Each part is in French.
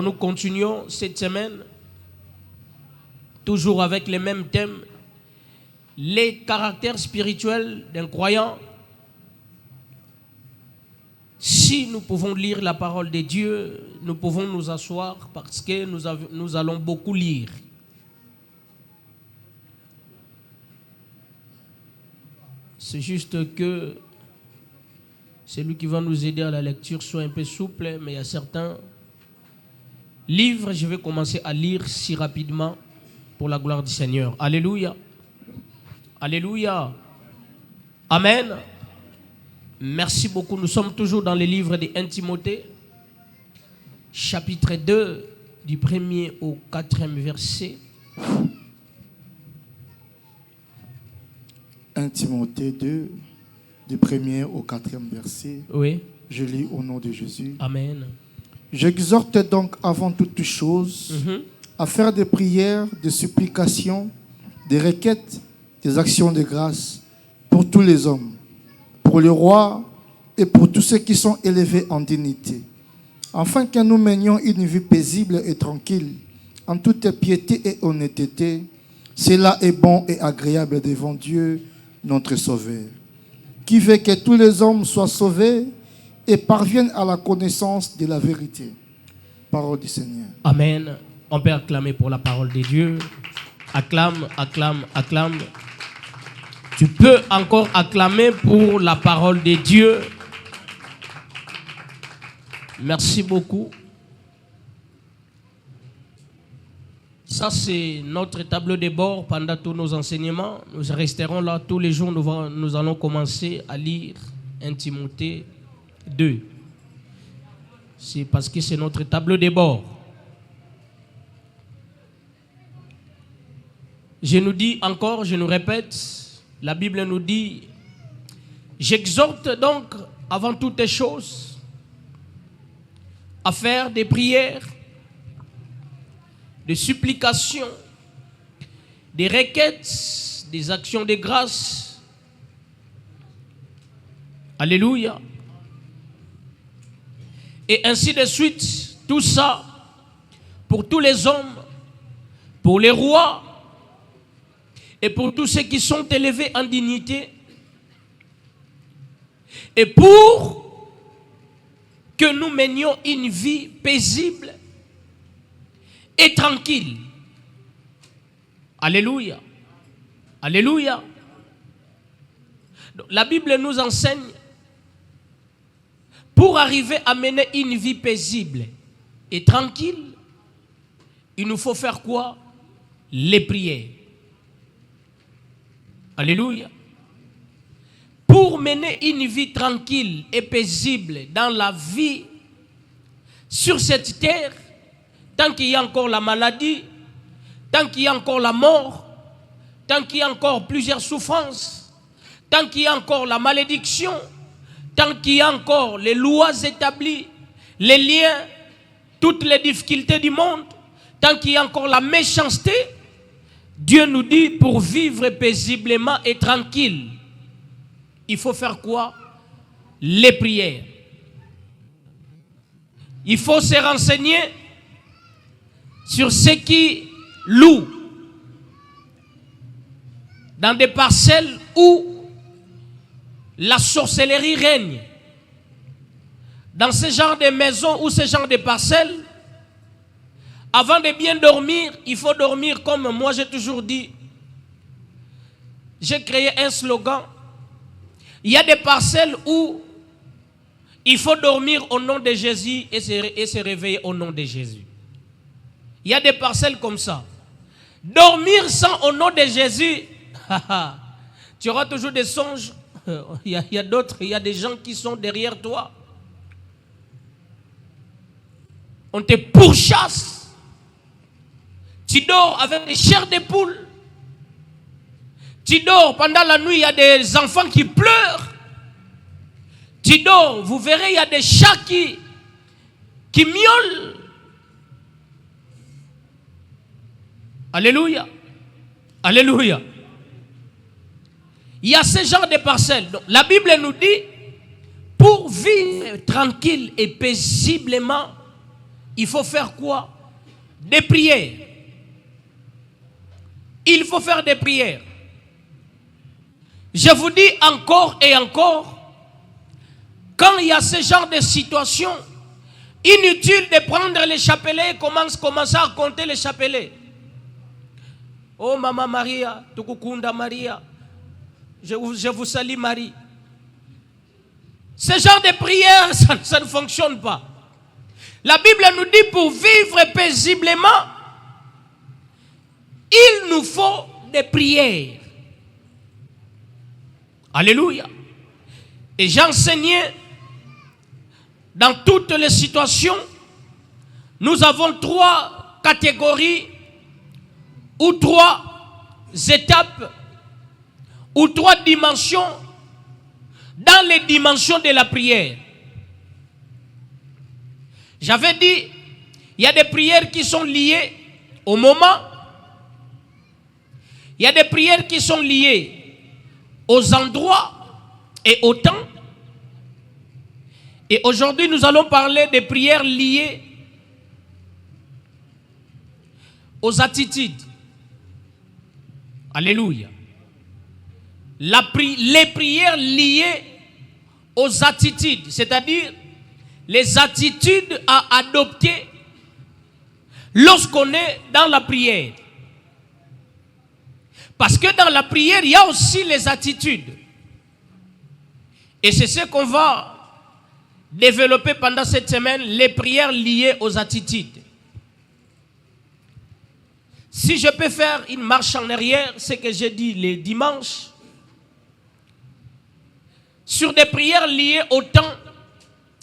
Alors nous continuons cette semaine, toujours avec les mêmes thèmes, les caractères spirituels d'un croyant. Si nous pouvons lire la parole de Dieu, nous pouvons nous asseoir parce que nous allons beaucoup lire. C'est juste que celui qui va nous aider à la lecture soit un peu souple, mais il y a certains livres, je vais commencer à lire si rapidement pour la gloire du Seigneur. Alléluia. Alléluia. Amen. Merci beaucoup. Nous sommes toujours dans les livres de 1 Timothée, chapitre 2, du 1er au 4e verset. 1 Timothée 2, du 1er au 4e verset. Oui. Je lis au nom de Jésus. Amen. J'exhorte donc avant toute chose à faire des prières, des supplications, des requêtes, des actions de grâce pour tous les hommes, pour le roi et pour tous ceux qui sont élevés en dignité, afin que nous menions une vie paisible et tranquille, en toute piété et honnêteté. Cela est bon et agréable devant Dieu, notre Sauveur, qui veut que tous les hommes soient sauvés et parviennent à la connaissance de la vérité. Parole du Seigneur. Amen. On peut acclamer pour la parole de Dieu. Acclame, acclame, acclame. Tu peux encore acclamer pour la parole de Dieu. Merci beaucoup. Ça, c'est notre tableau de bord pendant tous nos enseignements. Nous resterons là tous les jours. Nous allons commencer à lire 1 Timothée 2. C'est parce que c'est notre tableau de bord. Je nous dis encore, je nous répète, la Bible nous dit, j'exhorte donc avant toutes choses à faire des prières, des supplications, des requêtes, des actions de grâce. Alléluia. Et ainsi de suite, tout ça pour tous les hommes, pour les rois et pour tous ceux qui sont élevés en dignité et pour que nous menions une vie paisible et tranquille. Alléluia. Alléluia. Donc, la Bible nous enseigne pour arriver à mener une vie paisible et tranquille, il nous faut faire quoi? Les prières. Alléluia. Pour mener une vie tranquille et paisible dans la vie sur cette terre, tant qu'il y a encore la maladie, tant qu'il y a encore la mort, tant qu'il y a encore plusieurs souffrances, tant qu'il y a encore la malédiction, tant qu'il y a encore les lois établies, les liens, toutes les difficultés du monde, tant qu'il y a encore la méchanceté, Dieu nous dit pour vivre paisiblement et tranquille, il faut faire quoi? Les prières. Il faut se renseigner sur ceux qui louent dans des parcelles où la sorcellerie règne. Dans ce genre de maisons ou ce genre de parcelles, avant de bien dormir, il faut dormir comme moi j'ai toujours dit. J'ai créé un slogan. Il y a des parcelles où il faut dormir au nom de Jésus et se réveiller au nom de Jésus. Il y a des parcelles comme ça. Dormir sans au nom de Jésus, tu auras toujours des songes. Il y a d'autres, il y a des gens qui sont derrière toi. On te pourchasse. Tu dors avec des chairs de poule. Tu dors pendant la nuit, il y a des enfants qui pleurent. Tu dors, vous verrez, il y a des chats qui miaulent. Alléluia. Alléluia. Il y a ce genre de parcelles. Donc, la Bible nous dit, pour vivre tranquille et paisiblement, il faut faire quoi? Des prières. Il faut faire des prières. Je vous dis encore et encore, quand il y a ce genre de situation, inutile de prendre les chapelets et commencer à compter les chapelets. Oh Maman Maria, Tukukunda Maria, je vous salue Marie. Ce genre de prière, ça ne fonctionne pas. La Bible nous dit pour vivre paisiblement, il nous faut des prières. Alléluia. Et j'enseignais dans toutes les situations, nous avons 3 catégories ou 3 étapes ou 3 dimensions dans les dimensions de la prière. J'avais dit, il y a des prières qui sont liées au moment, il y a des prières qui sont liées aux endroits et au temps. Et aujourd'hui, nous allons parler des prières liées aux attitudes. Alléluia. Les prières liées aux attitudes, c'est-à-dire les attitudes à adopter lorsqu'on est dans la prière. Parce que dans la prière, il y a aussi les attitudes. Et c'est ce qu'on va développer pendant cette semaine, les prières liées aux attitudes. Si je peux faire une marche en arrière, ce que j'ai dit les dimanches, sur des prières liées au temps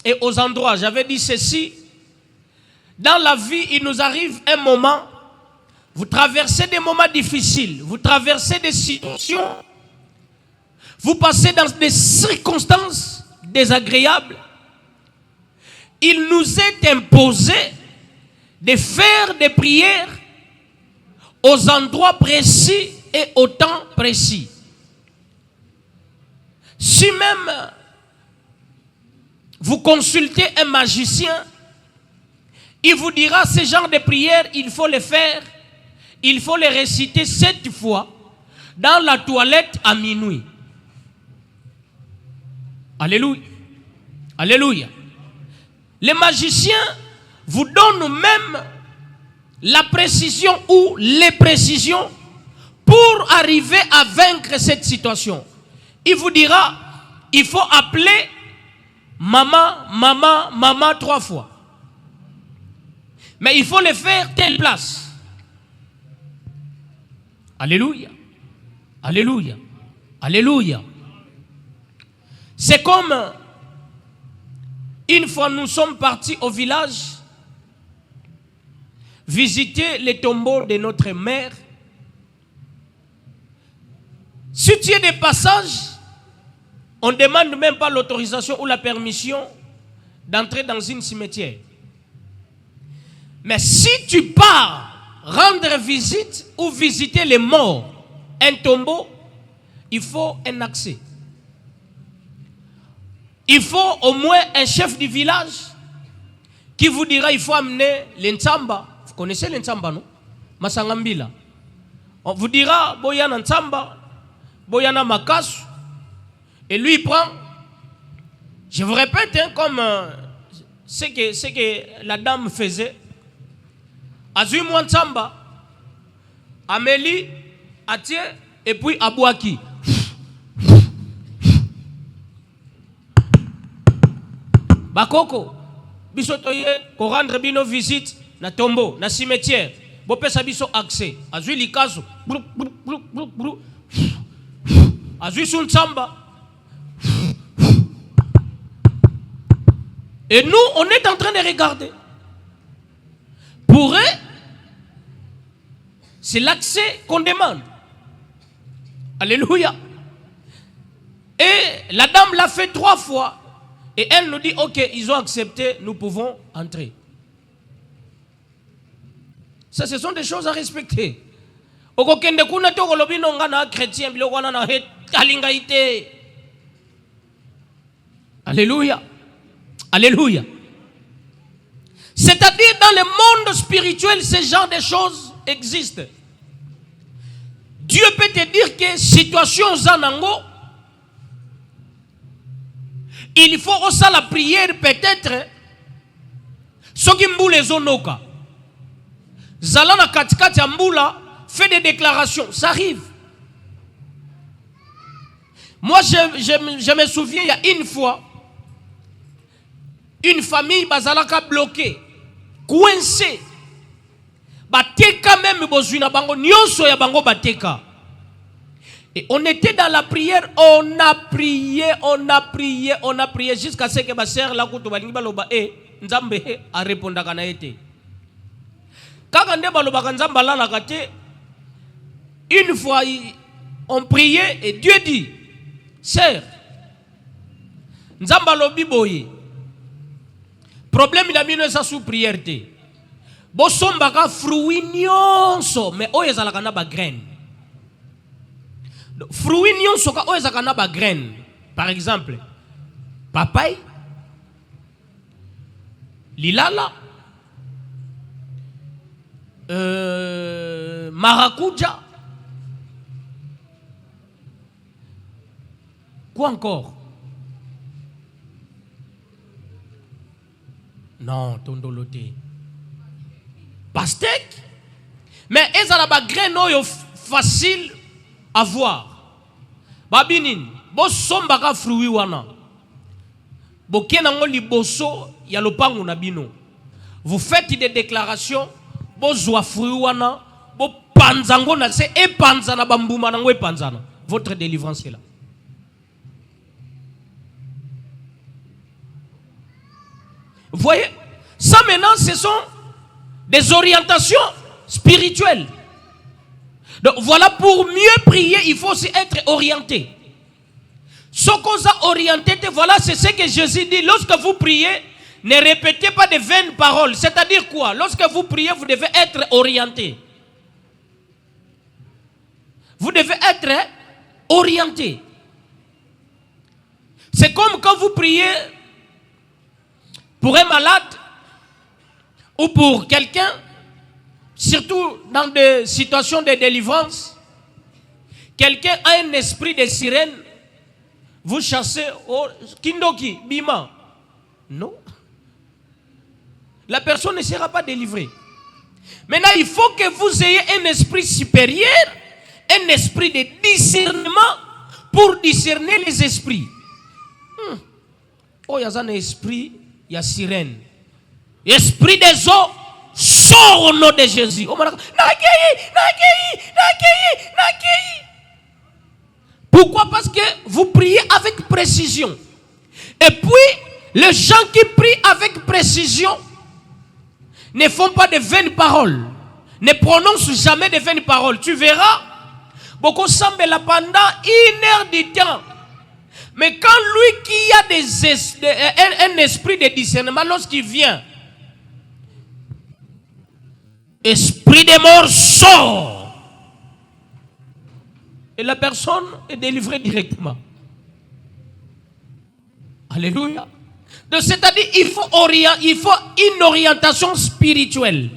et aux endroits. J'avais dit ceci, dans la vie, il nous arrive un moment, vous traversez des moments difficiles, vous traversez des situations, vous passez dans des circonstances désagréables. Il nous est imposé de faire des prières aux endroits précis et au temps précis. Si même vous consultez un magicien, il vous dira ce genre de prières, il faut les faire, il faut les réciter 7 fois dans la toilette à minuit. Alléluia. Alléluia. Les magiciens vous donnent même la précision ou les précisions pour arriver à vaincre cette situation. Il vous dira, il faut appeler maman, maman, maman 3 fois. Mais il faut le faire telle place. Alléluia. Alléluia. Alléluia. C'est comme une fois nous sommes partis au village visiter les tombeaux de notre mère. Si tu es de passage, on ne demande même pas l'autorisation ou la permission d'entrer dans une cimetière. Mais si tu pars rendre visite ou visiter les morts, un tombeau, il faut un accès. Il faut au moins un chef du village qui vous dira il faut amener l'Ntsamba. Vous connaissez l'Ntsamba, non? Masangambila. On vous dira Boyana Ntsamba, Boyana Makasu. Et lui il prend. Je vous répète, hein, comme ce que la dame faisait. Azui Ntsamba, Amélie, Atie, et puis Abouaki. Bakoko, bisotoye, ko rendre bino visite na tombeau, na cimetière. Bopesa biso accès. Azui likazo. Azui Ntsamba. Et nous, on est en train de regarder. Pour eux, c'est l'accès qu'on demande. Alléluia. Et la dame l'a fait 3 fois. Et elle nous dit, ok, ils ont accepté, nous pouvons entrer. Ça, ce sont des choses à respecter. Alléluia. Alléluia. C'est-à-dire dans le monde spirituel, ce genre de choses existent. Dieu peut te dire que situation zanango, il faut aussi la prière peut-être. Ce qui mboule zonoka. Zalana katikati mboula fait des déclarations. Ça arrive. Moi, je me souviens, il y a une fois, une famille bazalaka bloquée, coincée. Bateka même bozuna bango nyonso ya bango bateka. Et on était dans la prière, on a prié jusqu'à ce que ma sœur la kuto balingi baloba nzambe a répondre kana été. Kaka nde baloba nzamba la la kate. Une fois on priait et Dieu dit, sœur, nzamba lobi boye. Problème il a mis ça sous prière te. Bosombaka fruit nyonso mais oyo ezalaka na ba graine. Fruit nyonso ka oyo ezalaka na ba graine. Par exemple, papaye, lilala, maracuja. Quoi encore? Non, tondoloté. Pastèque. Mais ezala ba graine oyo facile à voir. Babinin, bo sombaka fruit wana. Bo kenango liboso ya lopango na bino. Vous faites des déclarations, bo zwa fruit wana, bo panzango na se e panzana bambuma nango e panzana. Votre délivrance est là. Vous voyez, ça maintenant ce sont des orientations spirituelles. Donc voilà, pour mieux prier, il faut aussi être orienté. Ce qu'on a orienté, voilà, c'est ce que Jésus dit. Lorsque vous priez, ne répétez pas de vaines paroles. C'est-à-dire quoi? Lorsque vous priez, vous devez être orienté. Vous devez être orienté. C'est comme quand vous priez pour un malade ou pour quelqu'un, surtout dans des situations de délivrance, quelqu'un a un esprit de sirène, vous chassez, oh, Kindoki, Bima. Non. La personne ne sera pas délivrée. Maintenant, il faut que vous ayez un esprit supérieur, un esprit de discernement pour discerner les esprits. Oh, il y a un esprit, il y a sirène. Esprit des eaux, sort au nom de Jésus. Pourquoi? Parce que vous priez avec précision. Et puis, les gens qui prient avec précision ne font pas de vaines paroles. Ne prononcent jamais de vaines paroles. Tu verras, beaucoup semblent là pendant 1 heure du temps. Mais quand lui qui a un esprit de discernement, lorsqu'il vient, esprit de mort sort. Et la personne est délivrée directement. Alléluia. Donc c'est-à-dire, il faut une orientation spirituelle.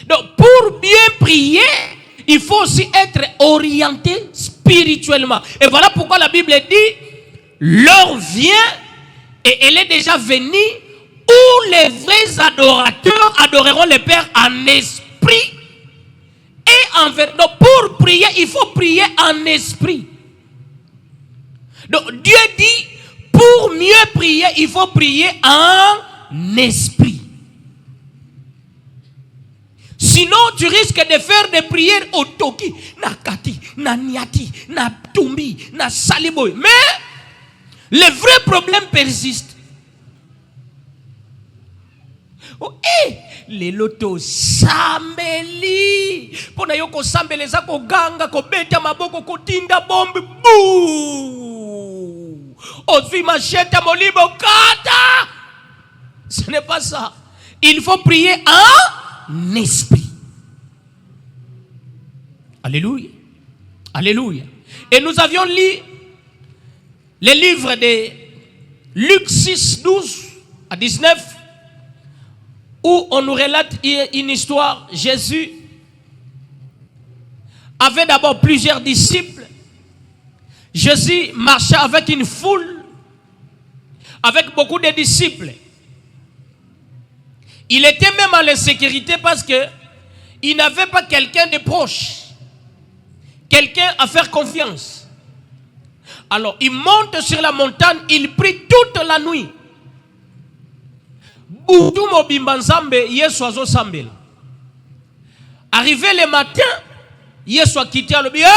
Donc pour bien prier, il faut aussi être orienté spirituellement. Et voilà pourquoi la Bible dit, l'heure vient, et elle est déjà venue, où les vrais adorateurs adoreront le Père en esprit et en vérité. Donc pour prier, il faut prier en esprit. Donc Dieu dit, pour mieux prier, il faut prier en esprit. Sinon, tu risques de faire des prières au toki, na kati, na niati, na tumbi, na saliboy. Mais le vrai problème persiste. Oh, les lotos sambeli. Pona yoko sambeleza ko ganga ko beta maboko ko tinda bombe bouh. Ozvi machette molibo kata. Ce n'est pas ça. Il faut prier en esprit. Alléluia. Alléluia. Et nous avions lu les livres de Luc 6, 12 à 19. où on nous relate une histoire. Jésus avait d'abord plusieurs disciples. Jésus marchait avec une foule, avec beaucoup de disciples. Il était même en insécurité parce que il n'avait pas quelqu'un de proche, quelqu'un à faire confiance. Alors, il monte sur la montagne, il prie toute la nuit. Arrivé le matin, Yesu a quitté le bien.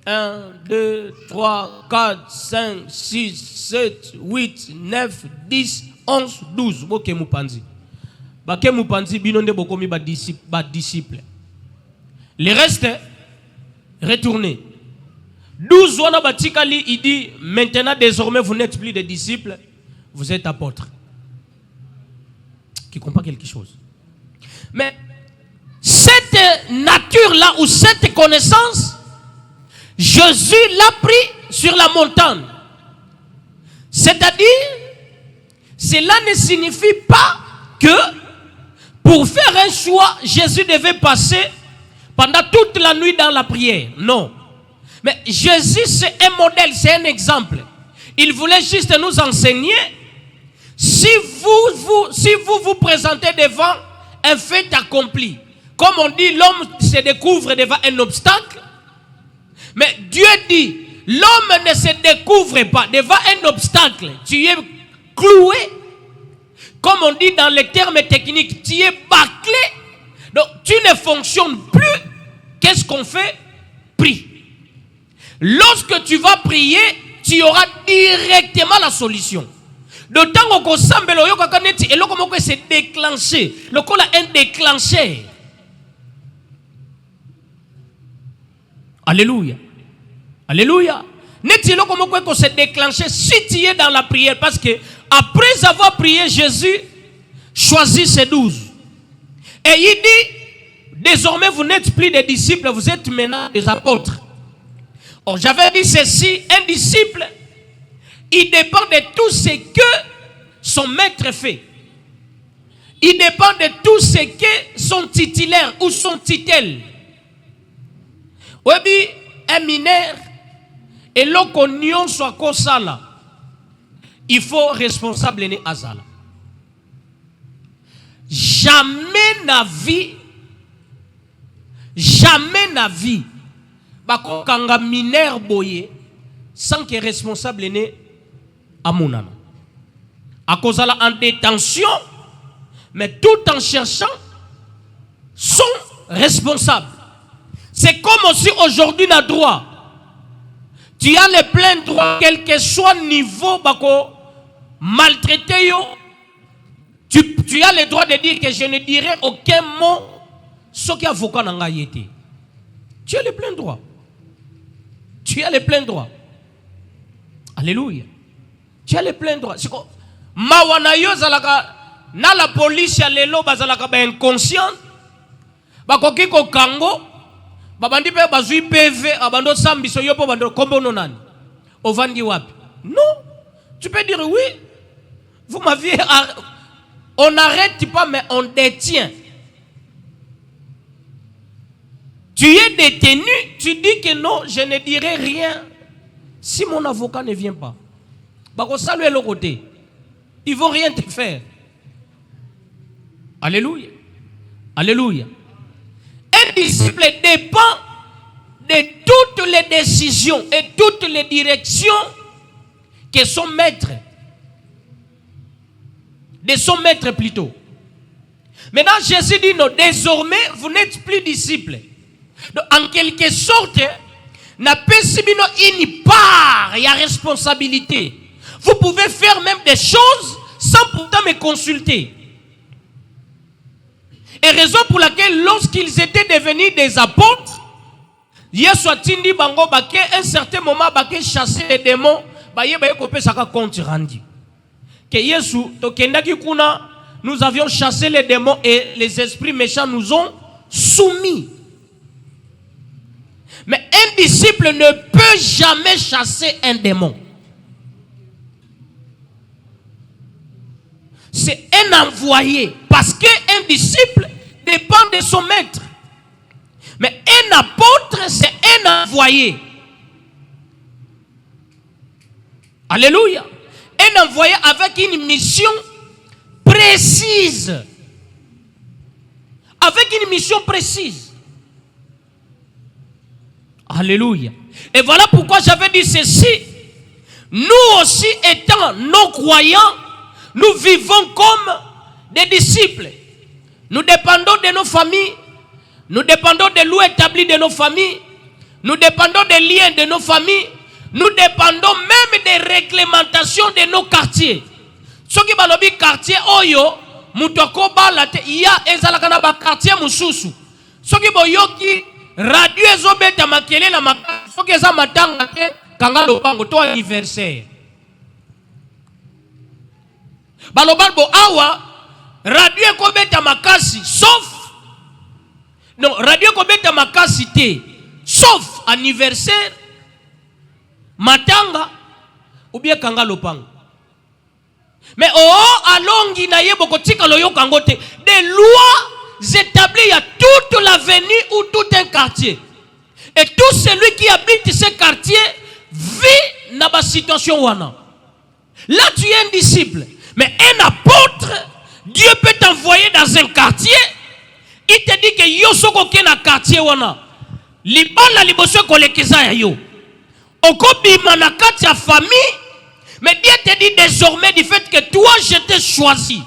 1, 2, 3, 4, 5, 6, 7, 8, 9, 10, 11, 12. Boke mupanzi. Bake mupanzi binonde bokomi ba disciple. Le reste, retournez. 12 wana batikali, il dit, maintenant désormais vous n'êtes plus des disciples, vous êtes apôtres. Qui comprend quelque chose. Mais cette nature-là ou cette connaissance, Jésus l'a pris sur la montagne. C'est-à-dire, cela ne signifie pas que pour faire un choix, Jésus devait passer pendant toute la nuit dans la prière. Non. Mais Jésus, c'est un modèle, c'est un exemple. Il voulait juste nous enseigner, si vous vous présentez devant un fait accompli, comme on dit, l'homme se découvre devant un obstacle, mais Dieu dit, l'homme ne se découvre pas devant un obstacle. Tu es cloué, comme on dit dans les termes techniques, tu es bâclé, donc tu ne fonctionnes plus. Qu'est-ce qu'on fait? Prie. Lorsque tu vas prier, tu auras directement la solution. D'autant qu'on semble et le c'est déclenché. Le col a un déclencheur. Alléluia. Alléluia. N'est-il qu'on se déclenché si tu es dans la prière? Parce que après avoir prié, Jésus choisit ses 12. Et il dit, désormais vous n'êtes plus des disciples, vous êtes maintenant des apôtres. Or, j'avais dit ceci, un disciple, il dépend de tout ce que son maître fait. Il dépend de tout ce que son titulaire ou son titel. Oui, un mineur, et l'oconion soit kosala, il faut responsable né azala. Jamais na vie, bako kanga mineur boye, sans que responsable né amunana. À cause de la en détention, mais tout en cherchant, sont responsables. C'est comme aussi aujourd'hui na droit. Tu as le plein droit, quel que soit le niveau, bako maltraité yo. Tu as le droit de dire que je ne dirai aucun mot, ce qui est avocat n'a été. Tu as le plein droit. Tu as le plein droit. Alléluia. Tu as le plein droit. C'est quoi? Mawana yo zalaka na la police ya lelo bazalaka ba inconscient. Bakoki ko kango. Babandi pe bazui PV abando sambiso yo po bando kombo nonani. Ovandi wapi? Non. Tu peux dire oui. Vous m'aviez on n'arrête pas mais on détient. Tu es détenu, tu dis que non, je ne dirai rien si mon avocat ne vient pas. Bako saluer le côté. Ils vont rien te faire. Alléluia. Alléluia. Un disciple dépend de toutes les décisions et toutes les directions que son maître, de son maître plutôt. Maintenant, Jésus dit non, désormais, vous n'êtes plus disciples. Donc, en quelque sorte, n'a pas une part, il y a responsabilité. Vous pouvez faire même des choses sans pourtant me consulter. Et raison pour laquelle, lorsqu'ils étaient devenus des apôtres, Yesu atindi bango bake un certain moment bake chasser les démons, baye kopé saka compte rendu. Que Yesu tokendaki kuna, nous avions chassé les démons et les esprits méchants nous ont soumis. Mais un disciple ne peut jamais chasser un démon. c'est un envoyé. Parce qu'un disciple dépend de son maître. Mais un apôtre, c'est un envoyé. Alléluia. Un envoyé avec une mission précise. Avec une mission précise. Alléluia. Et voilà pourquoi j'avais dit ceci. Nous aussi, étant non-croyants, nous vivons comme des disciples. Nous dépendons de nos familles. Nous dépendons des lois établies de nos familles. Nous dépendons des liens de nos familles. Nous dépendons même des réglementations de nos quartiers. Ce qui est le quartier, oyo, mutoko balate, ya ezalakana ba quartier mususu. Ce qui est radio ezobeta makele na makasi. Ce qui est matanga te kanga lopango to anniversaire. Balobalbo awa radio ekobeta makasi sauf non, radio ekobeta makasi te sauf anniversaire, matanga ou bien kanga lopango. Mais alongi na yebo kotika loyo kangote. Des lois établies à toute l'avenue ou tout un quartier. Et tout celui qui habite ce quartier vit dans la situation wana. Là tu es un disciple. Mais un apôtre, Dieu peut t'envoyer dans un quartier. Il te dit que yo soko ke na quartier wana. Libala liboso kolekeza ya yo. Okobima na kati ya famille. Mais Dieu te dit désormais du fait que toi je t'ai choisi.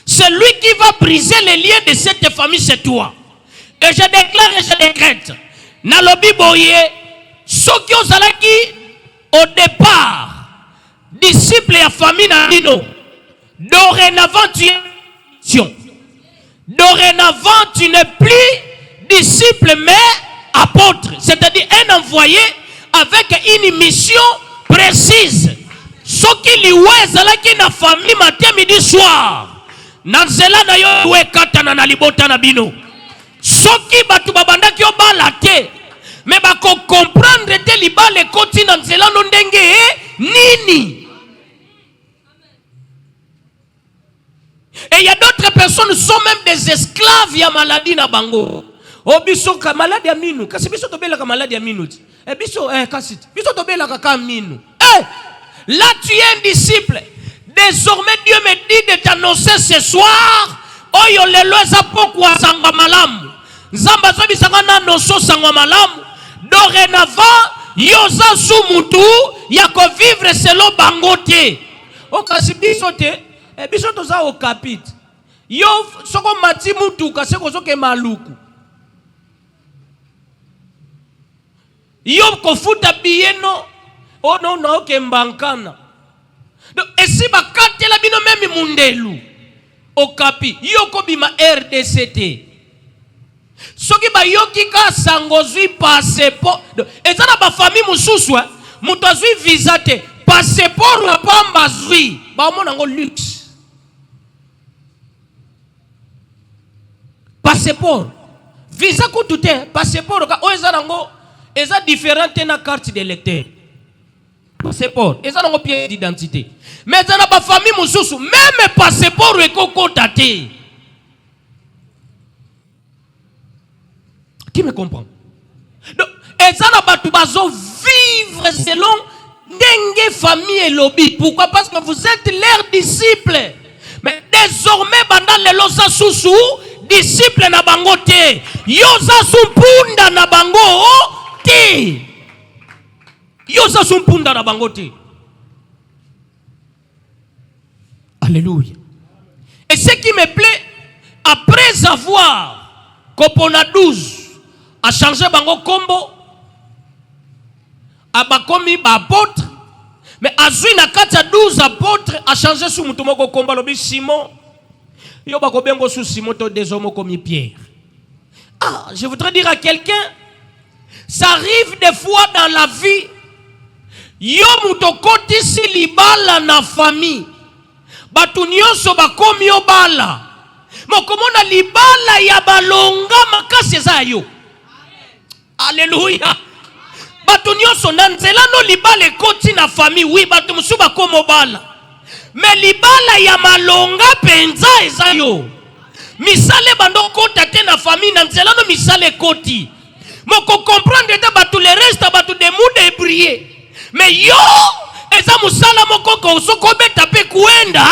Celui qui va briser les liens de cette famille, c'est toi. Et je déclare et je décrète. Nalobi boye, soki ozalaki au départ, disciple et famille nandino. Dorénavant tu es mission. Dorénavant tu n'es plus disciple mais apôtre. C'est-à-dire un envoyé avec une mission précise. Soki liwe ezalaki na famille matin midi soir. Na nzela na yo we katana na libota na bino. Soki batu babandaki obala te. Mais bako comprendre te libale koti na nzela no ndenge nini. Et il y a d'autres personnes qui sont même des esclaves ya maladie na bango. O biso ka maladie ya minu. Kasi biso tobela ka maladie ya minu. E biso kasi biso tobela ka minu. Là tu es un disciple. Désormais Dieu me dit de t'annoncer ce soir. Oyo lelo eza pokwa sangwa malamu. Nzamba zo bisanga na noso sangwa malamu. Dorénavant yoza sumutu ya ko vivre selon bangote. O kasi biso te biso toza au kapit. Yo soko mati mutu kasi ko soke maluku. Yo ko futa biyeno. Oh non, non, que mbankana. Et si bakate la bino même mundelu. Au capi. Yoko bima RDCT. Soki ba yoki ka sangozui passeport. Et ça na ba famille mususu. Mutazui visa te. Passeport la pamba zui. Ba mona ngo luxe. Passeport. Visa kutute. Passeport ka o eza nango. Eza différente na carte d'électeur. Passeport. Et ça n'a pas pied d'identité. Mais ça n'a pas famille mususu. Même passeport est cocotaté. Qui me comprend? Donc, et ça n'a pas tout bazo vivre selon dengue famille et lobby. Pourquoi? Parce que vous êtes leurs disciples. Mais désormais, pendant les losa susu, disciples na bango te. Yosa sumpunda na bango te. Yosa sumpunda na bangote. Alléluia. Et ce qui me plaît, après avoir Kopona 12 a changé bango kombo, a bakomi ba apôtre, mais azui na kata 12 apôtres a changé sous mutumoko kombo lobi Simon. Yo bako bengo sous Simon to désormais comme Pierre. Ah, je voudrais dire à quelqu'un, ça arrive des fois dans la vie. Yo mutokoti si libala na famille. Batu nyonso bakomi yo bala. Mokomona libala ya balonga makasi eza yo. Alléluia. Batu nyonso na nzela no libala ekoti na famille. Oui, batu musu bakomo bala. Mais libala ya malonga penza eza yo. Misale bando kota te na famille na nzela no misale koti. Moko comprendre te batu le reste batu de mude briller. Mais yo eza musala moko ko soko beta pe kuenda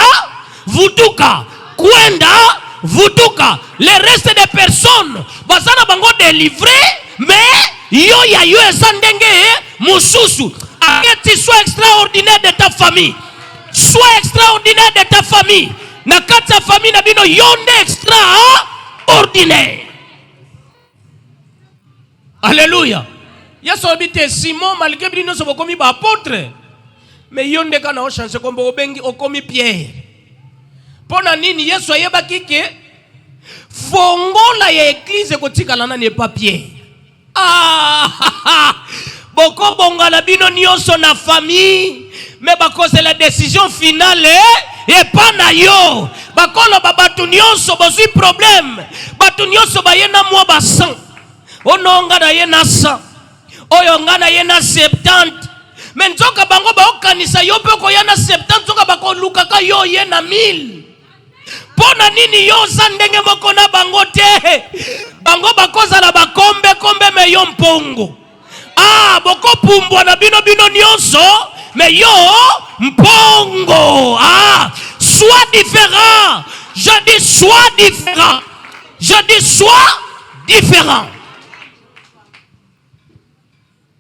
vutuka. Kuenda vutuka. Le reste des personnes bazana bango délivré mais yo ya yo eza ndenge mususu. Arrête, sois extraordinaire de ta famille. Sois extraordinaire de ta famille. Na kata famille na bino yonde extraordinaire. Alléluia. Yesu habite Simon malgré bino so bokomi ba apôtre. Mais yonde kana o changer kombo obengi okomi Pierre. Pona nini Yesu ayeba kike fongola ya église kotikala na ne pas Pierre. Boko bongala bino nyonso na famille. Mais parce que la décision finale et pas na yo. Bakolo babatu nyonso bozui problème. Batu nyonso bayena mwa basan. Ononga na yena 100. Oyonga na yena 70. Mais nzoka bango ba okanisa yo pe ko yana 70 nzoka bako lukaka yo yena 1000. Pona nini yo sandenge moko na bango te. Bango bakoza na bakombe kombe me yo mpongo. Boko pumbwa na bino nyonso. Mais yo, mpongo. Sois différent. Je dis sois différent. Je dis sois différent.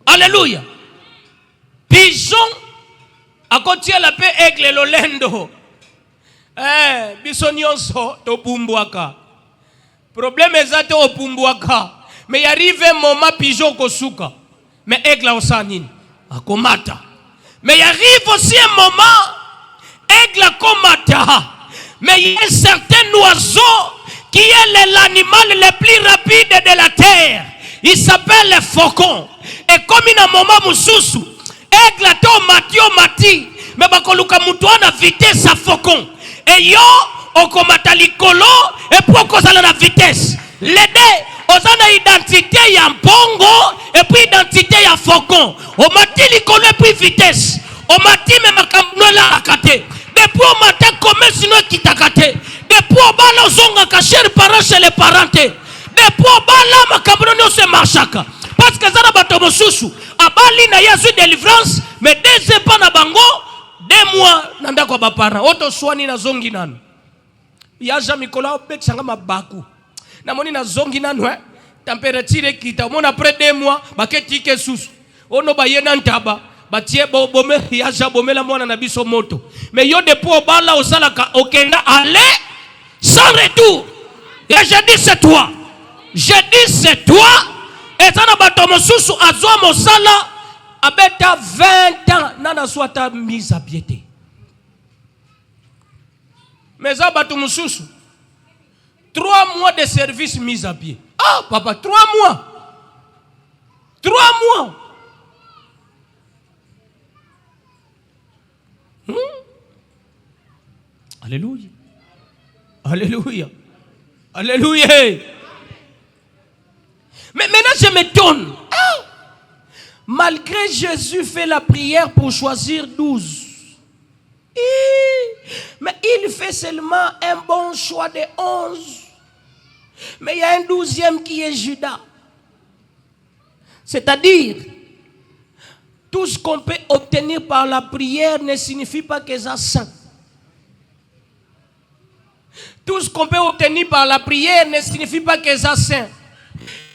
Alléluia. Pigeon, à côté la paix aigle lolendo. Biso nyonso to pumbwaka. Problème ezate o pumbwaka. Mais y arrive un moment pigeon kosuka. Mais aigle osanine. Akomata. Mais il arrive aussi un moment, aigle komata. Mais il y a un certain oiseau qui est l'animal le plus rapide de la terre. Il s'appelle le faucon. Et comme il y a un moment mususu, aigle to mati. Mais bakoluka mutuana vitesse à faucon. Et yo, okomata likolo, et pour cause de la vitesse. Les deux, on a identité ya mpongo, et puis identité ya faucon. On m'a dit likolo et puis vitesse. On m'a dit mais makamno la akate. Depuis on m'a dit comment sinon kitakate. Depuis on bala zonga kacher parents chez les parents. Depuis on bala makamno no se marchaka. Parce que ça na bato mosusu. Abali na yasu délivrance mais 2 ans na bango 2 mois nanda kwa ba parents. Oto swani na zongi nanu. Yaja mikola obet sanga mabaku. Na moni na zongi nanu température kita. Mon après 2 mois baketi ke susu. Ono ba yena ntaba. Batie bome yaja bome la mwana na biso moto. Mais yo de po bala osalaka okenda aller sans retour. Et je dis c'est toi. Je dis c'est toi. Et ça na bato mosusu azwa mosala abeta 20 ans nana swata mise à pied. Mais ça bato mosusu 3 mois de service mise à pied. Papa 3 mois. 3 mois. Alléluia. Alléluia. Alléluia. Mais maintenant je m'étonne. Malgré Jésus fait la prière pour choisir 12. Mais il fait seulement un bon choix de 11. Mais il y a un 12e qui est Judas. C'est-à-dire, tout ce qu'on peut obtenir par la prière ne signifie pas que c'est saint. Tout ce qu'on peut obtenir par la prière ne signifie pas que c'est saint.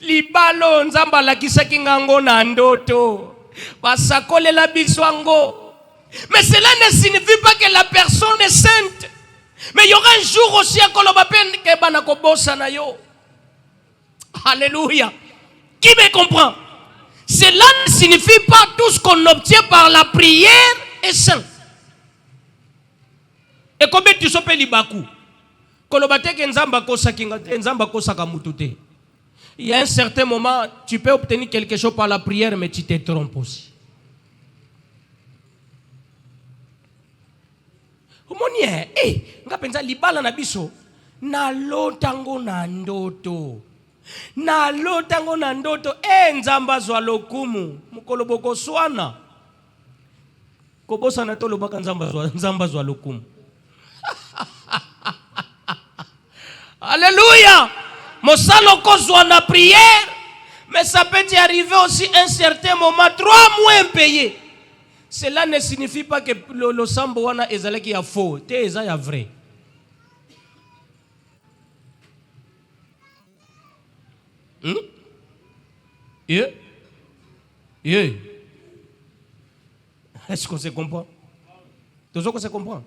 Libalo nzamba la kisaki ngango na ndoto. Basakole la biswango. Mais cela ne signifie pas que la personne est sainte. Mais il y aura un jour aussi à Kolobapen que banakobosa na yo. Alléluia. Qui me comprend? Cela ne signifie pas tout ce qu'on obtient par la prière est saint. Et combien tu s'appelles Libaku? Kolobate nzamba kosa kinga nzamba kosa kamutute. Il y a un certain moment, tu peux obtenir quelque chose par la prière, mais tu te trompes aussi. Omonie, nga penza libala na biso na lotango na ndoto. Na lotango na ndoto nzamba zwa lokumu mukolo boko swana. Kobosa na tolo baka nzamba zwa lokumu. Alléluia. Mosalo kozwa na prière, mais ça peut y arriver aussi un certain moment, 3 mois impayés. Cela ne signifie pas que le sambo wana ezalaki ya faux, te eza ya vrai. Yeah. Yeah. Est-ce qu'on se comprend? Toujours qu'on se comprend?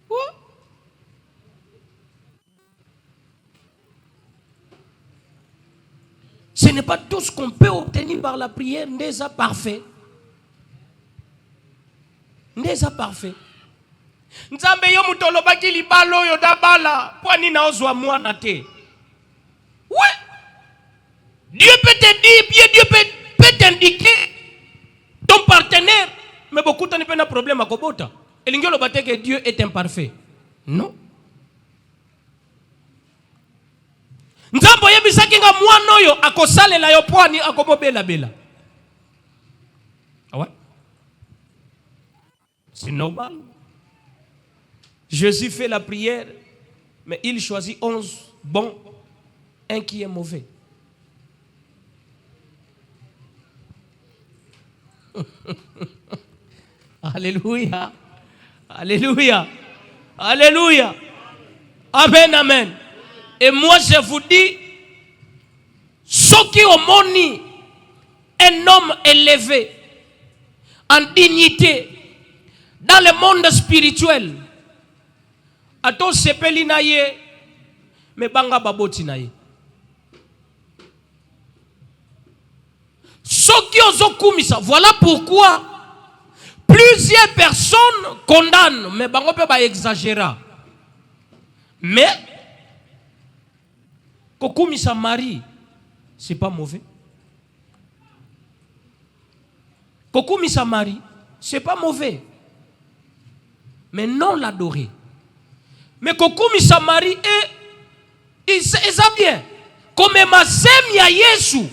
Ouais. Ce n'est pas tout ce qu'on peut obtenir par la prière, n'est-ce parfait. N'est-ce parfait. Nzambe yo mutolo baki libalo yo dabala, pwani na ozwa mwana te. Ouais. Dieu peut te dire, Dieu peut t'indiquer ton partenaire, mais beaucoup de gens n'ont pas de problème à Kobota. Et l'ingénieur le bâtit que Dieu est imparfait. Non. Nzambo yebisa kinga mwana yo akosalela yo pwani akomobela bela. Ah ouais? C'est normal. Jésus fait la prière, mais il choisit 11 bons, un qui est mauvais. Alléluia. Alléluia. Alléluia. Amen, amen. Et moi je vous dis, ceux qui ont moni un homme élevé en dignité dans le monde spirituel, ato sepeli na ye, me banga baboti na ye. Ceux qui ont kumisa, voilà pourquoi plusieurs personnes condamnent, mais bango peut pas exagérer. Mais kokumisa mari, c'est pas mauvais. Kokumisa mari, c'est pas mauvais. Mais non l'adorer. Mais kokumisa mari et ça bien. Comme ma semia Yesu.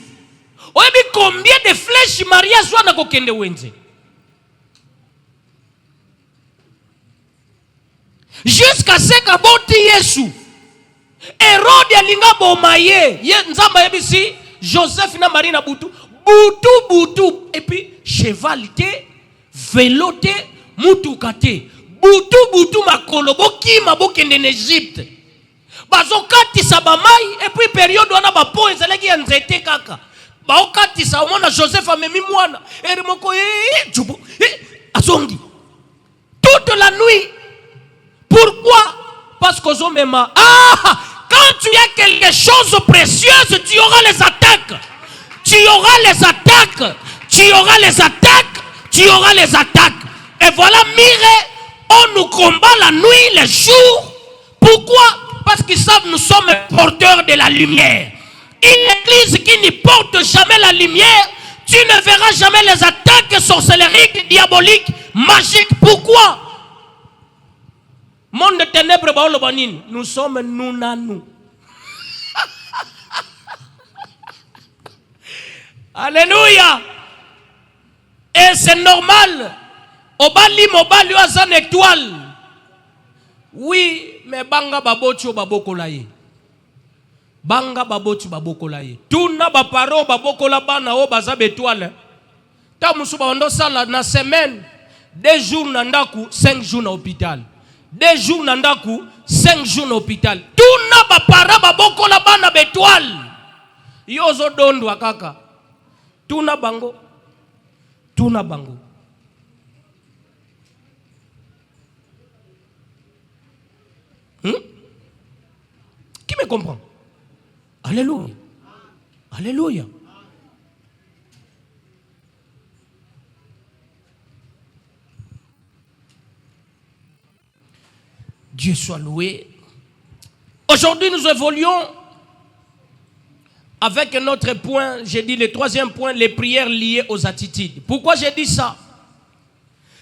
Oyebi combien de flèches Maria soit na kokende wenze. Jusqu'à ce que boti Yesu. Hérode alinga bomaye. Nzamba yebisi Joseph na Marie na butu. Butu. Et puis cheval te, vélo te, mutuka te. Butu makolo bokima bokende en Égypte. Bazokati sabamai et puis période wana ba po ezalaki ya nzete kaka. Baokati sa omona Joseph amemi mwana. Erimoko jubu. Azongi. Toute la nuit. Pourquoi? Parce que zomema. Quand tu as quelque chose de précieux, tu auras les attaques. Tu auras les attaques. Tu auras les attaques. Tu auras les attaques. Et voilà, mire, on nous combat la nuit, les jours. Pourquoi? Parce qu'ils savent nous sommes porteurs de la lumière. Une église qui ne porte jamais la lumière, tu ne verras jamais les attaques sorcelleriques, diaboliques, magiques. Pourquoi? Monde de ténèbres, nous sommes nous. Alléluia. Et c'est normal. Obali mobali azan étoile. Oui, mais banga baboti babokola ye. Banga baboti babokola ye. Tuna ba paro babokola bana o baza étoile. Ta musuba ondo sala na semaine 2 jours na ndaku 5 jours na hôpital. 2 jours na ndaku 5 jours na hôpital. Tuna ba para babokola bana étoile. Yozo dondwa kaka. Tuna bango. Qui me comprend? Alléluia. Alléluia. Dieu soit loué. Aujourd'hui, nous évoluons avec notre point, j'ai dit le 3e point, les prières liées aux attitudes. Pourquoi j'ai dit ça?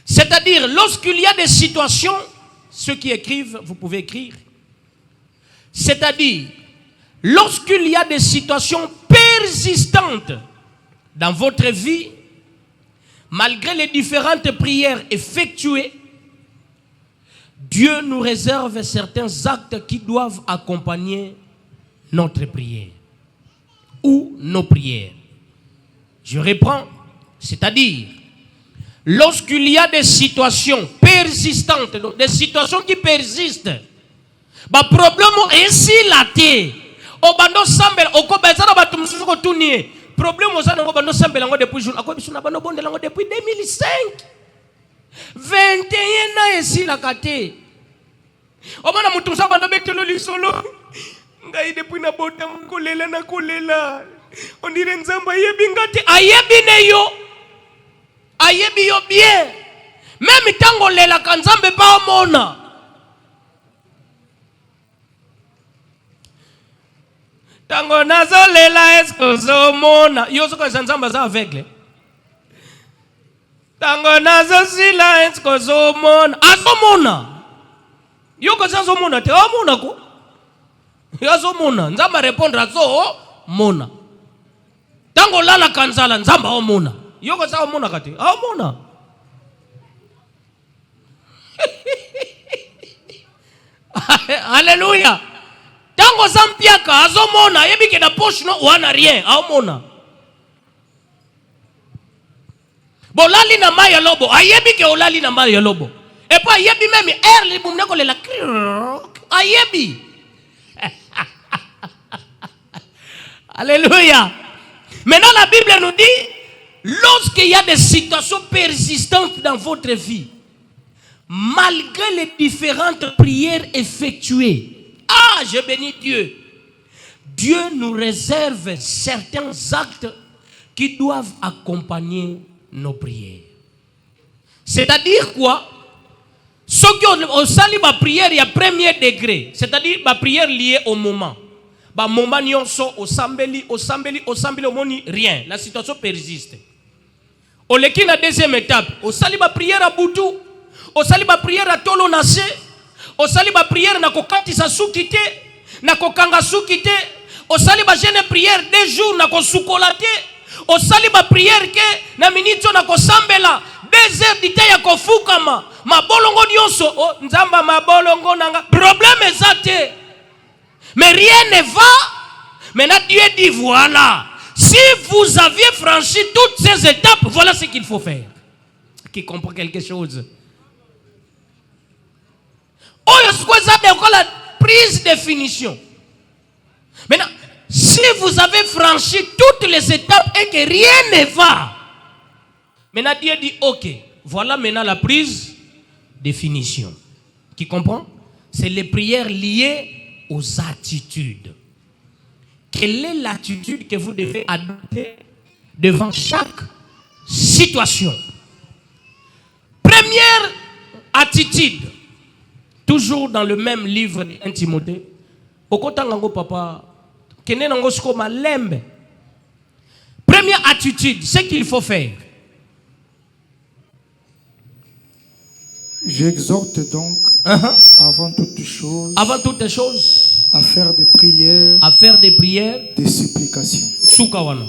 C'est-à-dire, lorsqu'il y a des situations, ceux qui écrivent, vous pouvez écrire. C'est-à-dire, lorsqu'il y a des situations persistantes dans votre vie, malgré les différentes prières effectuées, Dieu nous réserve certains actes qui doivent accompagner notre prière ou nos prières. Je reprends, c'est-à-dire, lorsqu'il y a des situations persistantes, des situations qui persistent, le problème est si laté. Au bando sambel, au kobezana batumsuko kotunie. Problème aux années au bando sambel ngo depuis jour. Ako bisuna bando bonde lango depuis 2005. 21 ans ici la kate. Au bana mutumsa bando betelo lisolo. Ngai depuis na bota kolela na kolela. On dirait nzamba yebi ngate ayebi ne yo. Ayebi yo bien. Même tango lela kanzambe pa omona. Tango nazo lela esko zomona. Yo soko nzamba za aveugle. Tango nazo sila esko zomona. Azomona. Yo ko zomona te omona ko. Yo zomona. Nzamba répondre azo mona. Tango lala kanzala nzamba omona. Yo ko za omona kati. Omona. Alléluia. Tango zampiaka azomona yebi ke na poche no wana rien aomona. Bolali na maya lobo ayebi ke olali na maya lobo. Et pas yebi même air li bumne ko lela ayebi. Alléluia. Maintenant la Bible nous dit, lorsqu'il y a des situations persistantes dans votre vie, malgré les différentes prières effectuées, je bénis Dieu. Dieu nous réserve certains actes qui doivent accompagner nos prières. C'est-à-dire quoi? Ce qui ont sali ma prière, il y a premier degré. C'est-à-dire ma prière liée au moment. Bah moment nyonso au sambeli, au moni rien. La situation persiste. Au leki la deuxième étape, au sali ma prière à Boutou, au sali ma prière à Tolo Nassé. Au sali ba prière na kokati sa sukite na kokanga sukite au sali ba jeune prière 2 jours na kosukolaté au sali ba prière ke na minito na kosambela 2 heures dite ya kofukama mabolongo nyonso nzamba mabolongo nanga problème ezate mais rien ne va. Maintenant Dieu dit voilà, si vous aviez franchi toutes ces étapes, voilà ce qu'il faut faire. Qui comprend quelque chose? Oh, la prise de finition. Maintenant, si vous avez franchi toutes les étapes et que rien ne va, maintenant Dieu dit ok, voilà maintenant la prise de finition. Qui comprend? C'est les prières liées aux attitudes. Quelle est l'attitude que vous devez adopter devant chaque situation? Première attitude. Toujours dans le même livre de 1 Timothée. Okotangango papa, kenenango sko malembe. Première attitude, ce qu'il faut faire. J'exhorte donc avant toutes choses à faire des prières, des supplications. Soukawana.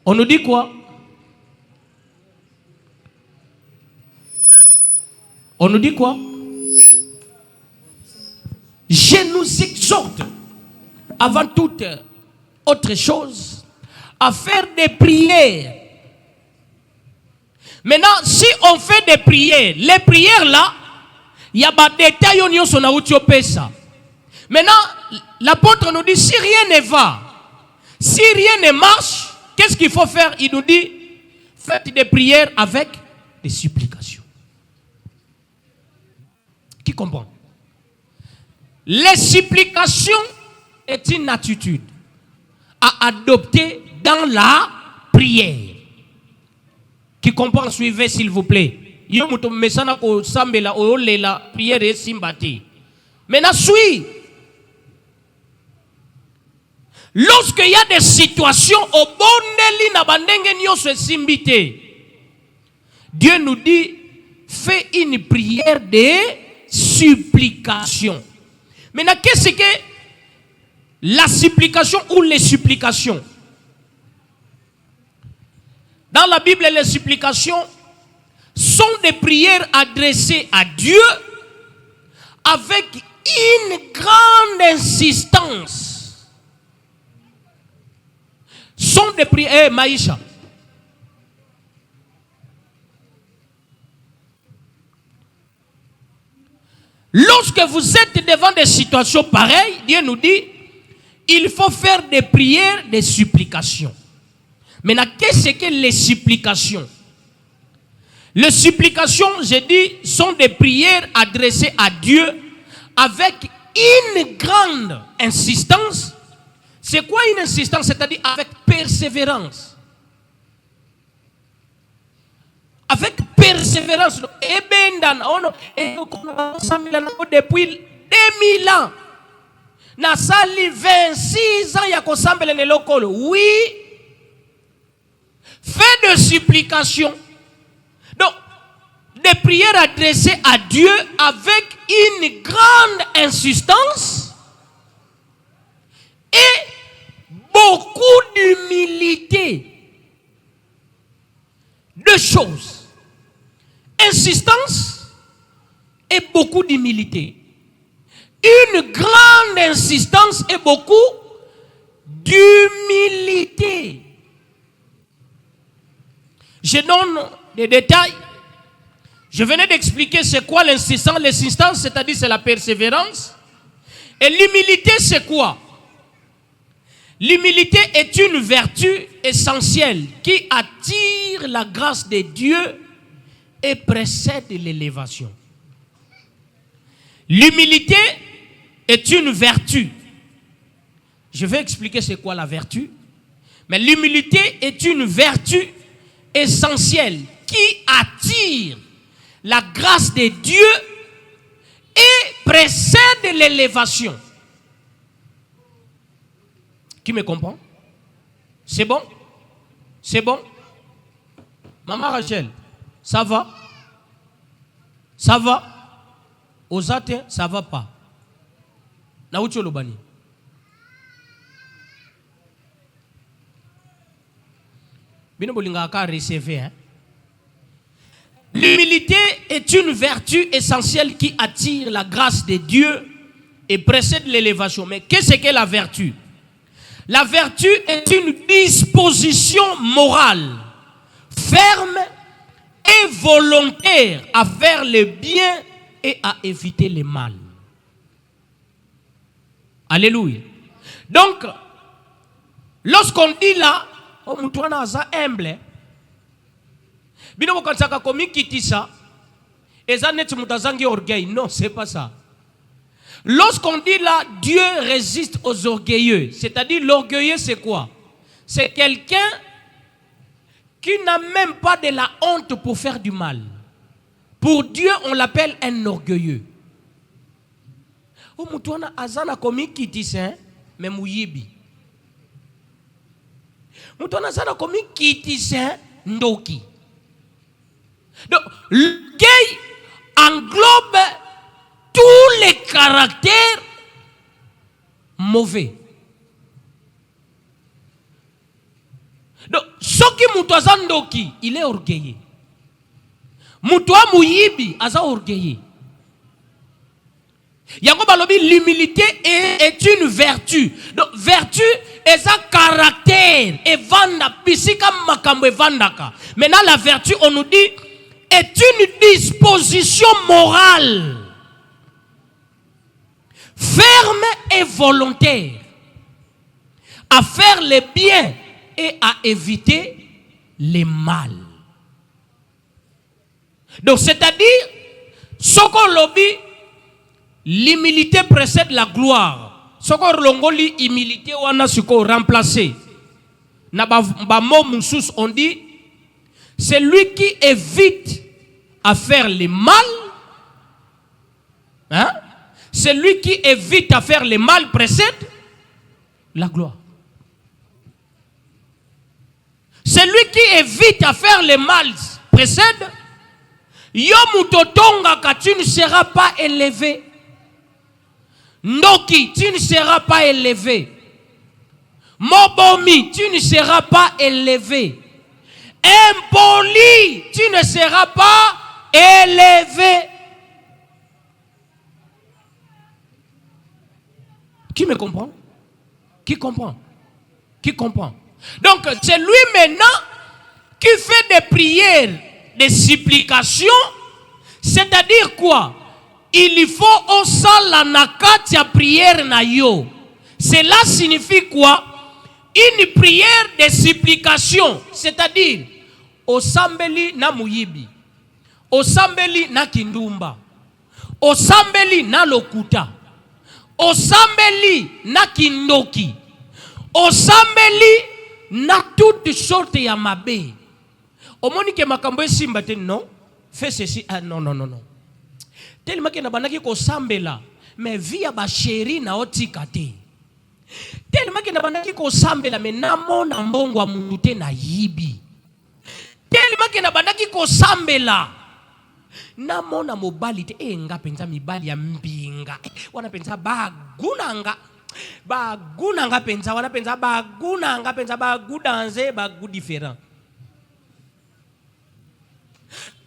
On nous dit quoi? On nous dit quoi? Je nous exhorte, avant toute autre chose, à faire des prières. Maintenant, si on fait des prières, les prières là, il y a des détails on y a pesa. Maintenant, l'apôtre nous dit si rien ne va, si rien ne marche, qu'est-ce qu'il faut faire? Il nous dit faites des prières avec des supplications. Qui comprend? Les supplications est une attitude à adopter dans la prière. Qui comprend? Suivez s'il vous plaît. Prière et sympathie. Maintenant, suis. Lorsqu'il y a des situations au bon na bandenge nyoso simbité, Dieu nous dit fais une prière de supplication. Maintenant, qu'est-ce que la supplication ou les supplications? Dans la Bible, les supplications sont des prières adressées à Dieu avec une grande insistance sont des prières. Maïcha. Lorsque vous êtes devant des situations pareilles, Dieu nous dit, il faut faire des prières, des supplications. Maintenant, qu'est-ce que les supplications? Les supplications, j'ai dit, sont des prières adressées à Dieu avec une grande insistance. C'est quoi une insistance? C'est-à-dire avec persévérance. Avec persévérance. Depuis 2000 ans. Nasali 26 ans, il y a qu'on oui. Fait de supplication. Donc, des prières adressées à Dieu avec une grande insistance et beaucoup d'humilité. Deux choses. Insistance et beaucoup d'humilité. Une grande insistance et beaucoup d'humilité. Je donne des détails. Je venais d'expliquer c'est quoi l'insistance. L'insistance, c'est-à-dire c'est la persévérance. Et l'humilité, c'est quoi? L'humilité est une vertu essentielle qui attire la grâce de Dieu et précède l'élévation. L'humilité est une vertu. Je vais expliquer c'est quoi la vertu. Mais l'humilité est une vertu essentielle qui attire la grâce de Dieu et précède l'élévation. Qui me comprend? C'est bon? C'est bon? Maman Rachel, ça va? Ça va? Aux athées, ça va pas. Naoucho Lobani. L'humilité est une vertu essentielle qui attire la grâce de Dieu et précède l'élévation. Mais qu'est-ce que la vertu? La vertu est une disposition morale, ferme et volontaire à faire le bien et à éviter le mal. Alléluia. Donc, lorsqu'on dit là, oh, mutwana aza humble, bino bokansaka komi kitisa, eza net mutazangi orgueil. Non, c'est pas ça. Lorsqu'on dit là, Dieu résiste aux orgueilleux, c'est-à-dire l'orgueilleux c'est quoi? C'est quelqu'un qui n'a même pas de la honte pour faire du mal. Pour Dieu, on l'appelle un orgueilleux. Oh, mutwana azana komi kitisa, mais mouyibi. Mutwana azana komi kitisa, ndoki. Donc, l'orgueil englobe tous les caractères mauvais. Donc, ce qui mutwa ndoki, il est orgueilleux. Mutwa muyibi, aza orgueilleux. Yango balobi, l'humilité est une vertu. Donc, vertu est un caractère. Et vanda, pisika makambo evandaka. Maintenant, la vertu, on nous dit, est une disposition morale. Ferme et volontaire. À faire le bien et à éviter le mal. Donc, c'est-à-dire, soko lobi, l'humilité précède la gloire. Soko longoli, humilité wana suko remplacé. Na ba mo moussous on dit, c'est lui qui évite à faire le mal. Hein? Celui qui évite à faire le mal précède la gloire. Celui qui évite à faire le mal précède. Yomutotonga ka tu ne seras pas élevé. Noki, tu ne seras pas élevé. Mobomi, tu ne seras pas élevé. Impoli, tu ne seras pas élevé. Qui me comprend? Qui comprend? Qui comprend? Donc, c'est lui maintenant qui fait des prières, des supplications. C'est-à-dire quoi? Il faut osa la nakati ya prière na yo. Cela signifie quoi? Une prière de supplication. C'est-à-dire, osambeli na muyibi, osambeli na kindumba, osambeli na lokuta, osambeli na kindoki, osambeli na toutes sortes ya mabe. Omoni ke makambo esimba te, non? Fais ceci. Ah non, non, non, non. Tellement que na banaki ko sambela, mais via ba chéri na otikate. Tellement que na banaki ko sambela, mais na mona mbongo wa munute na yibi. Tellement que na banaki ko sambela, na mona mobali te nga penza mibali ya mbinga. Wana penza bagunanga. Bagunanga penza, wana penza bagunanga penza bagudanze bagu différent.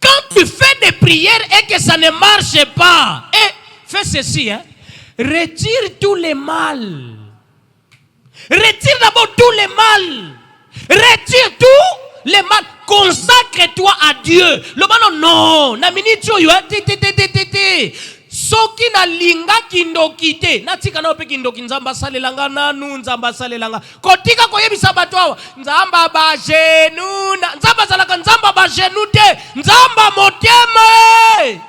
Quand tu fais des prières et que ça ne marche pas, fais ceci, hein. Retire tous les mal. Retire d'abord tous les mal. Retire tous les mal. Consacre-toi à Dieu. Le ballon, non. Na minitio yo, soki na linga kindokite. Na tika na ope kindoki nzamba salelanga nanu nzamba salelanga. Kotika koyebisa bato awa nzamba ba genou na nzamba salaka nzamba ba genou te nzamba motema.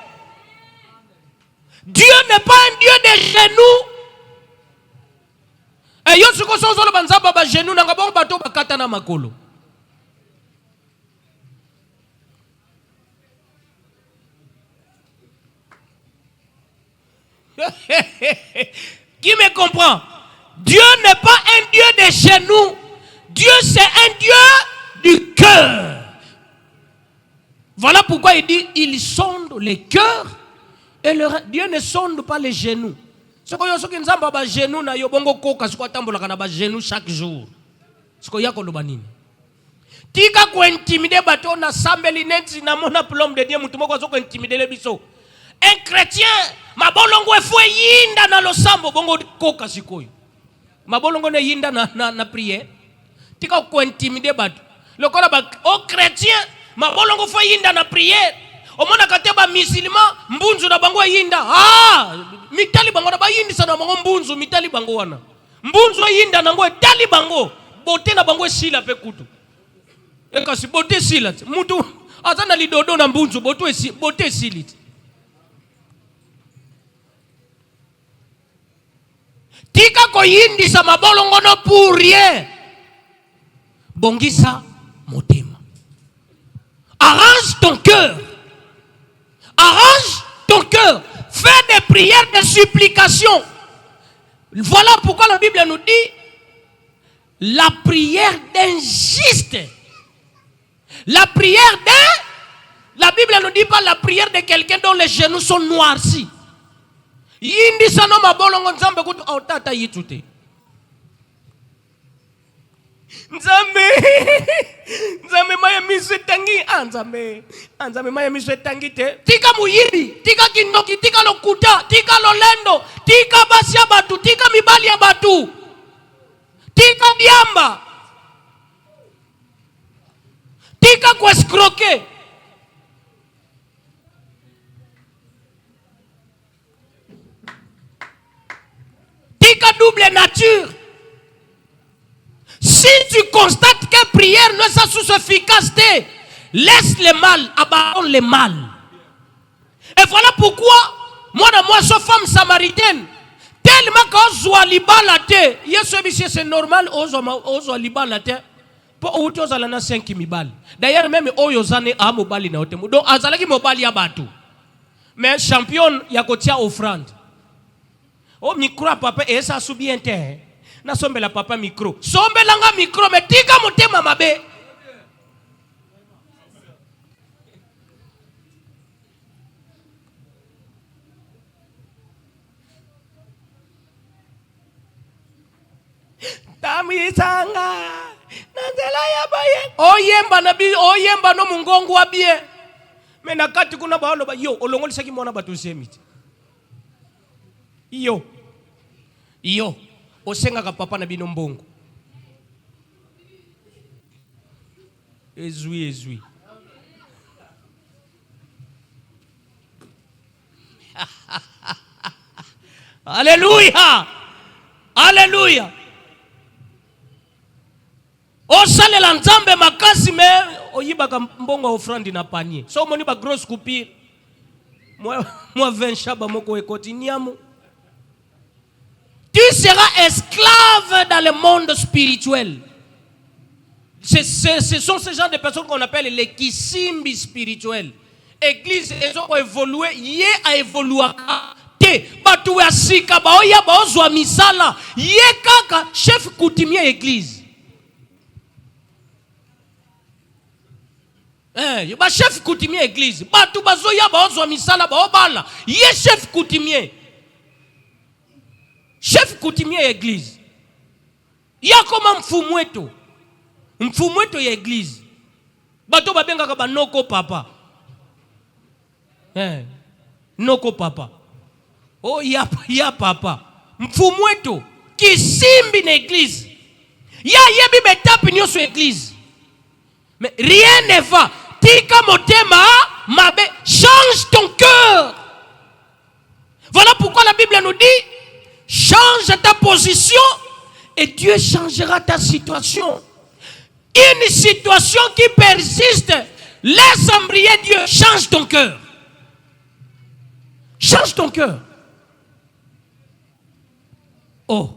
Dieu n'est pas un Dieu de genoux. Et yo suko sozo lo nzamba ba genou na ngabo bato bakata na makolo. Qui me comprend? Dieu n'est pas un Dieu de genoux. Dieu c'est un Dieu du cœur. Voilà pourquoi il dit il sonde les cœurs et Dieu ne sonde pas les genoux. Ce que yosoki nzamba ba genou na yo bongo koka siko tambola kana ba genou chaque jour. Siko yako lobanini. Tika ko intimider bato na sambeli neti na mona plombe de Dieu mutu moko azoko intimider le biso. Un chrétien, mabolongo efwe yinda na losambo bongo koka sikoyo. Mabolongo ne yinda na prière. Tika ko intimider bato. Lokola ba o chrétien, mabolongo fwe yinda na prière. Omona kateba musulman mbunzu na bango yinda. Ah, mitali bango na ba yindi sana bango mbunzu mitali bango wana. Mbunzu yinda nango etali bango. Bote na bango sila pe kutu. Eka si bote sila. Mutu azana lidodo na mbunzu bote sila. Tika ko yindi sa mabolongo no pour rien. Bongisa motema. Arrange ton cœur. Arrange ton cœur. Fais des prières de supplication. Voilà pourquoi la Bible nous dit la prière d'un juste. La prière d'un... La Bible ne nous dit pas la prière de quelqu'un dont les genoux sont noircis. Yindi sano mabolongo nzambe kutu autata yitute. Nzambe maya miswe tangi nzambe maya miswe tangi te. Tika muyiri, tika kindoki, tika lokuta, tika lolendo, tika basi ya batu, tika mibali ya batu, tika diamba, tika kweskroke. Tika double nature. Si tu constates que prière ne est sous efficacité, laisse le mal, abandonne le mal. Et voilà pourquoi, moi, cette femme samaritaine, tellement qu'on soit libala te, c'est normal, on soit libala te, pour autre chose, on a 5 mibali. D'ailleurs, même oyozane a mobali na otemu. Donc, azalaki mobali abatu. Mais champion, yakotia offrande. Oh, micro papa, et ça sous bien te. Na sombe la papa micro. Sombe langa micro, mais tika motema mabe. Tamisanga. Nanzela ya baye. Oyemba na bi, oyemba no mungongo wa bien. Mais nakati kuna baalo ba yo, olongoli saki mona batu semiti. Yo. osengaka papa na bino mbongo. Ezui. Alléluia. Alléluia. Osalela nzambe makasi me oyibaka mbongo offrande na panier. So moni ba grosse coupure. Moi 20 shaba moko ekoti niamu. Tu seras esclave dans le monde spirituel. Ce sont ces gens de personnes qu'on appelle les kisimbi spirituels. Église, ils ont évolué, yé a évolué. Te, batu ya sika, baoya baozwa misala, yé kaka, chef coutumier église. Ba chef coutumier église, batu bazoya baozwa misala, baobala, yé chef coutumier. Chef coutumier église. Ya koma mfumweto. Mfumweto ya église. Bato babenga ba noko papa. Noko papa. Oh ya papa. Mfumweto kisimbi na église. Ya yebi betape nyoso église. Mais rien ne va. Tika motema mabe, change ton cœur. Voilà pourquoi la Bible nous dit change ta position et Dieu changera ta situation. Une situation qui persiste, laisse embrayer Dieu. Change ton cœur. Change ton cœur. Oh.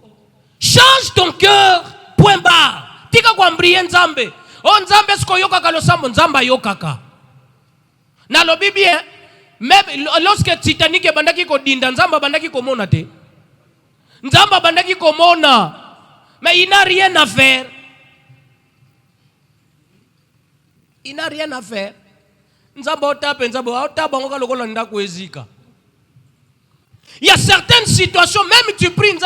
Change ton cœur. Point barre. Tika kwa embrayer nzambe. Oh nzambe sko yokaka losambo nzamba yokaka. Na lo bibie, même lorsque Titanic bandaki ko dinda nzamba bandaki ko mona te. Nzamba bandaki ko mona. Mais il n'a rien à faire. Il n'a rien à faire. Il y a certaines situations, même tu pries, il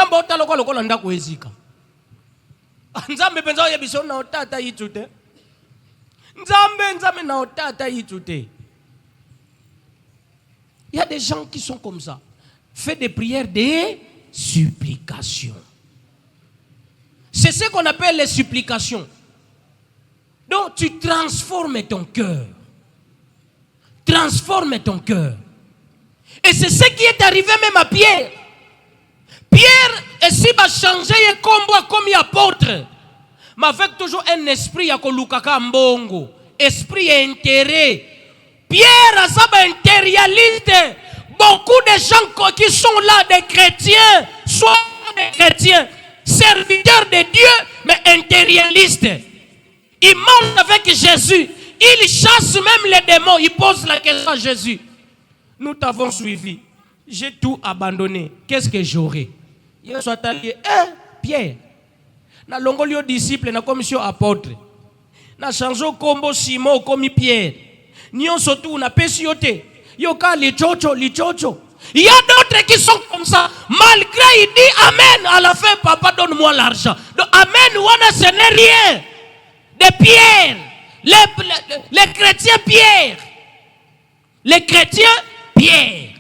y a des gens qui sont comme ça. Fais des prières de supplication. C'est ce qu'on appelle les supplications. Donc tu transformes ton cœur. Transforme ton cœur. Et c'est ce qui est arrivé même à Pierre. Pierre, s'il va changer et combat comme apôtre, mais avec toujours un esprit à kolukaka mbongo, esprit et intérêt. Pierre a ça intérioriste. Beaucoup de gens qui sont là, des chrétiens, soit des chrétiens, serviteurs de Dieu, mais intérialistes. Ils marchent avec Jésus. Ils chassent même les démons. Ils posent la question à Jésus. Nous t'avons suivi. J'ai tout abandonné. Qu'est-ce que j'aurai? Il soit allé, Pierre. Na longolio disciple, na commission apôtre. Na changeau combo Simon comme Pierre. Nyon surtout na pesiote. Yoka lichocho. Il y a d'autres qui sont comme ça. Malgré il dit Amen. À la fin, papa donne-moi l'argent. Donc Amen, wana ce n'est rien. De Pierre. Les chrétiens Pierre. Les chrétiens Pierre.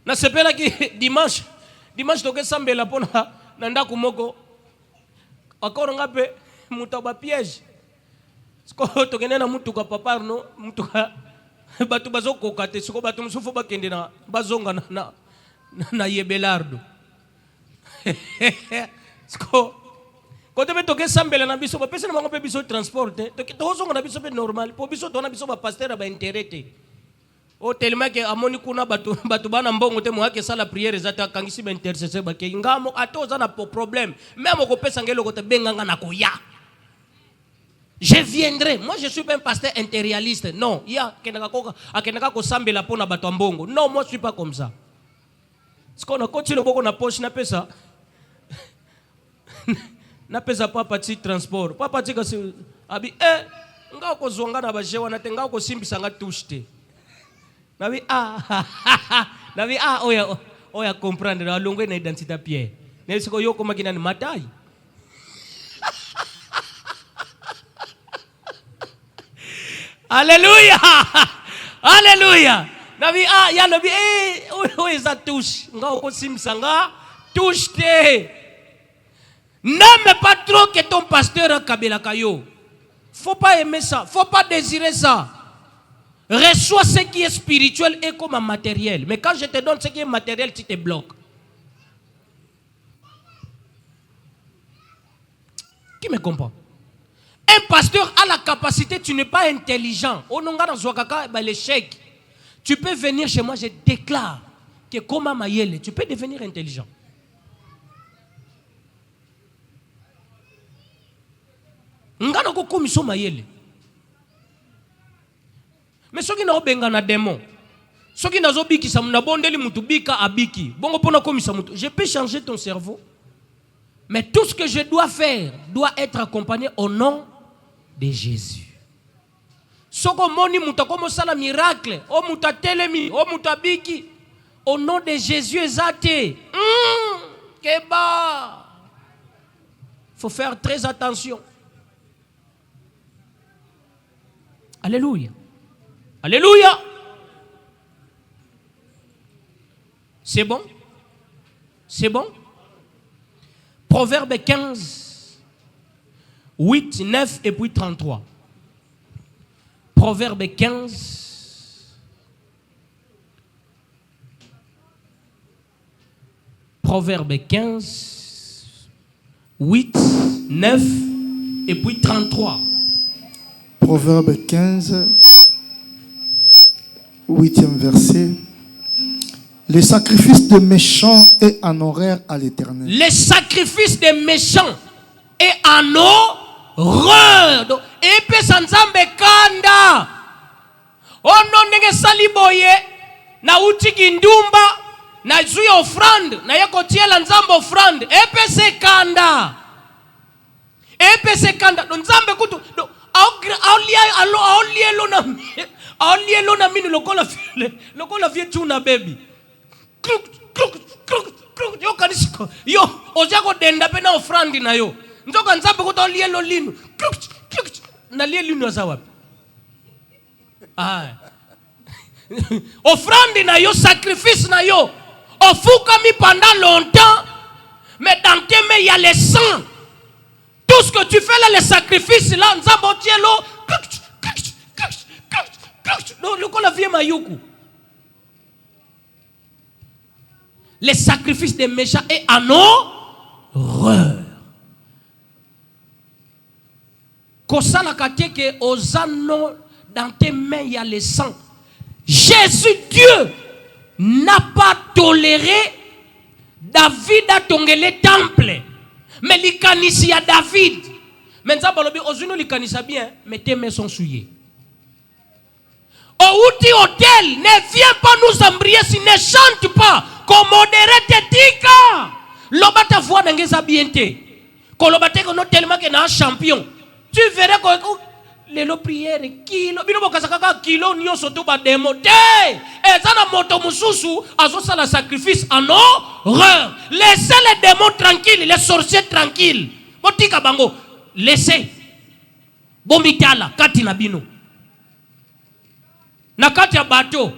Na sepela ki dimanche toke sambela pona nanda kumoko. Akoro ngape mutaba piège. Sko tokene na mutuka papa no mutuka batu bazoko kate siko batu musufu bakende na bazonga na yebelardo. Sko kote be toke sambela na biso ba pesa na mango pe biso transporte to zonga na biso pe normal po biso to na biso ba pasteur ba interete o tellement que amoni kuna batu bana mbongo te mo hake sala prière zata kangisi ba intercesseur ba ke ngamo atoza na problème même ko pesa ngelo ko te benganga na ko ya. Je viendrai. Moi, je ne suis pas un pasteur intérioriste. Non. Il y a quelqu'un qui semble la peau na batambongo. Non, moi, je ne suis pas comme ça. Ce qu'on a continué beaucoup na poche, n'a pas ça. N'a pas ça, pas parti transport. Pas parti que c'est. Abi, nga ko zonga na bajewa na tenga ko simbi sanga touche. Nabi nabi oya comprendre la longue na identité Pierre. Ne siko yo koma kina ni matai. Alléluia. Alléluia. Nabi ya nabi eza touche. Nga okosimsanga touche te. N'aime pas trop que ton pasteur kabela kayo. Faut pas aimer ça, faut pas désirer ça. Reçois ce qui est spirituel et comme un matériel. Mais quand je te donne ce qui est matériel, tu te bloques. Qui me comprend? Un pasteur a la capacité, tu n'es pas intelligent. L'échec. Tu peux venir chez moi, je déclare que comme un mayele, tu peux devenir intelligent. Ngana ko komiso mayele. Mais soki na obenga na démon. Soki na zobiki sa muna bondeli mutu bika abiki. Bongo pona komisa mutu. Je peux changer ton cerveau. Mais tout ce que je dois faire doit être accompagné au nom de Jésus. Soko moni muta komo sala miracle, o muta telemi, o muta biki. Au nom de Jésus ezate. Keba. Faut faire très attention. Alléluia. Alléluia. C'est bon? C'est bon? Proverbe 15, 8, 9 et puis 33. Proverbe 15. Proverbe 15, 8, 9 et puis 33. Proverbe 15, 8e verset. Le sacrifice de méchants est en horreur à l'Éternel. Le sacrifice des méchants est en horreur. Et puis sanzambe kanda. Ono ndenge saliboye na utiki ndumba na zuya offrande na yako tiela nzambe offrande. Et puis c'est kanda. Et puis c'est kanda. Nzambe kutu aolielo na minu lokola vie tuna baby. Yo kanisiko yo ozako denda pe na offrande na yo nzoka nzambe kuta olielo linu na lie linu azawapi offrande na yo, sacrifice na yo ofukami pendant longtemps, mais dans tes mains il y a le sang. Tout ce que tu fais là, les sacrifices là, nzambe tielo lokola vie mayuku. Les sacrifices des méchants est en horreur. Kosala kateke ozano, dans tes mains il y a le sang. Jésus Dieu n'a pas toléré David a tongé temple. Mais likanisi à David. Mais nzabalobi ozuno likanisa bien, mais tes mains sont souillées. Outi hôtel, ne viens pas nous embrouiller si ne chante pas. Commodéré te tika. Loba ta voix n'engeza bien te. Kolobate ko no tellement que na champion. Tu verrais que les prières kilo. Bino bokasaka kilo nyo soto ba démoté. Et ça na moto mususu azo sala sacrifice en horreur. Laissez les démons tranquilles, les sorciers tranquilles. Botika bango. Laissez. Bomitala kati na bino. Na kati ya bateau.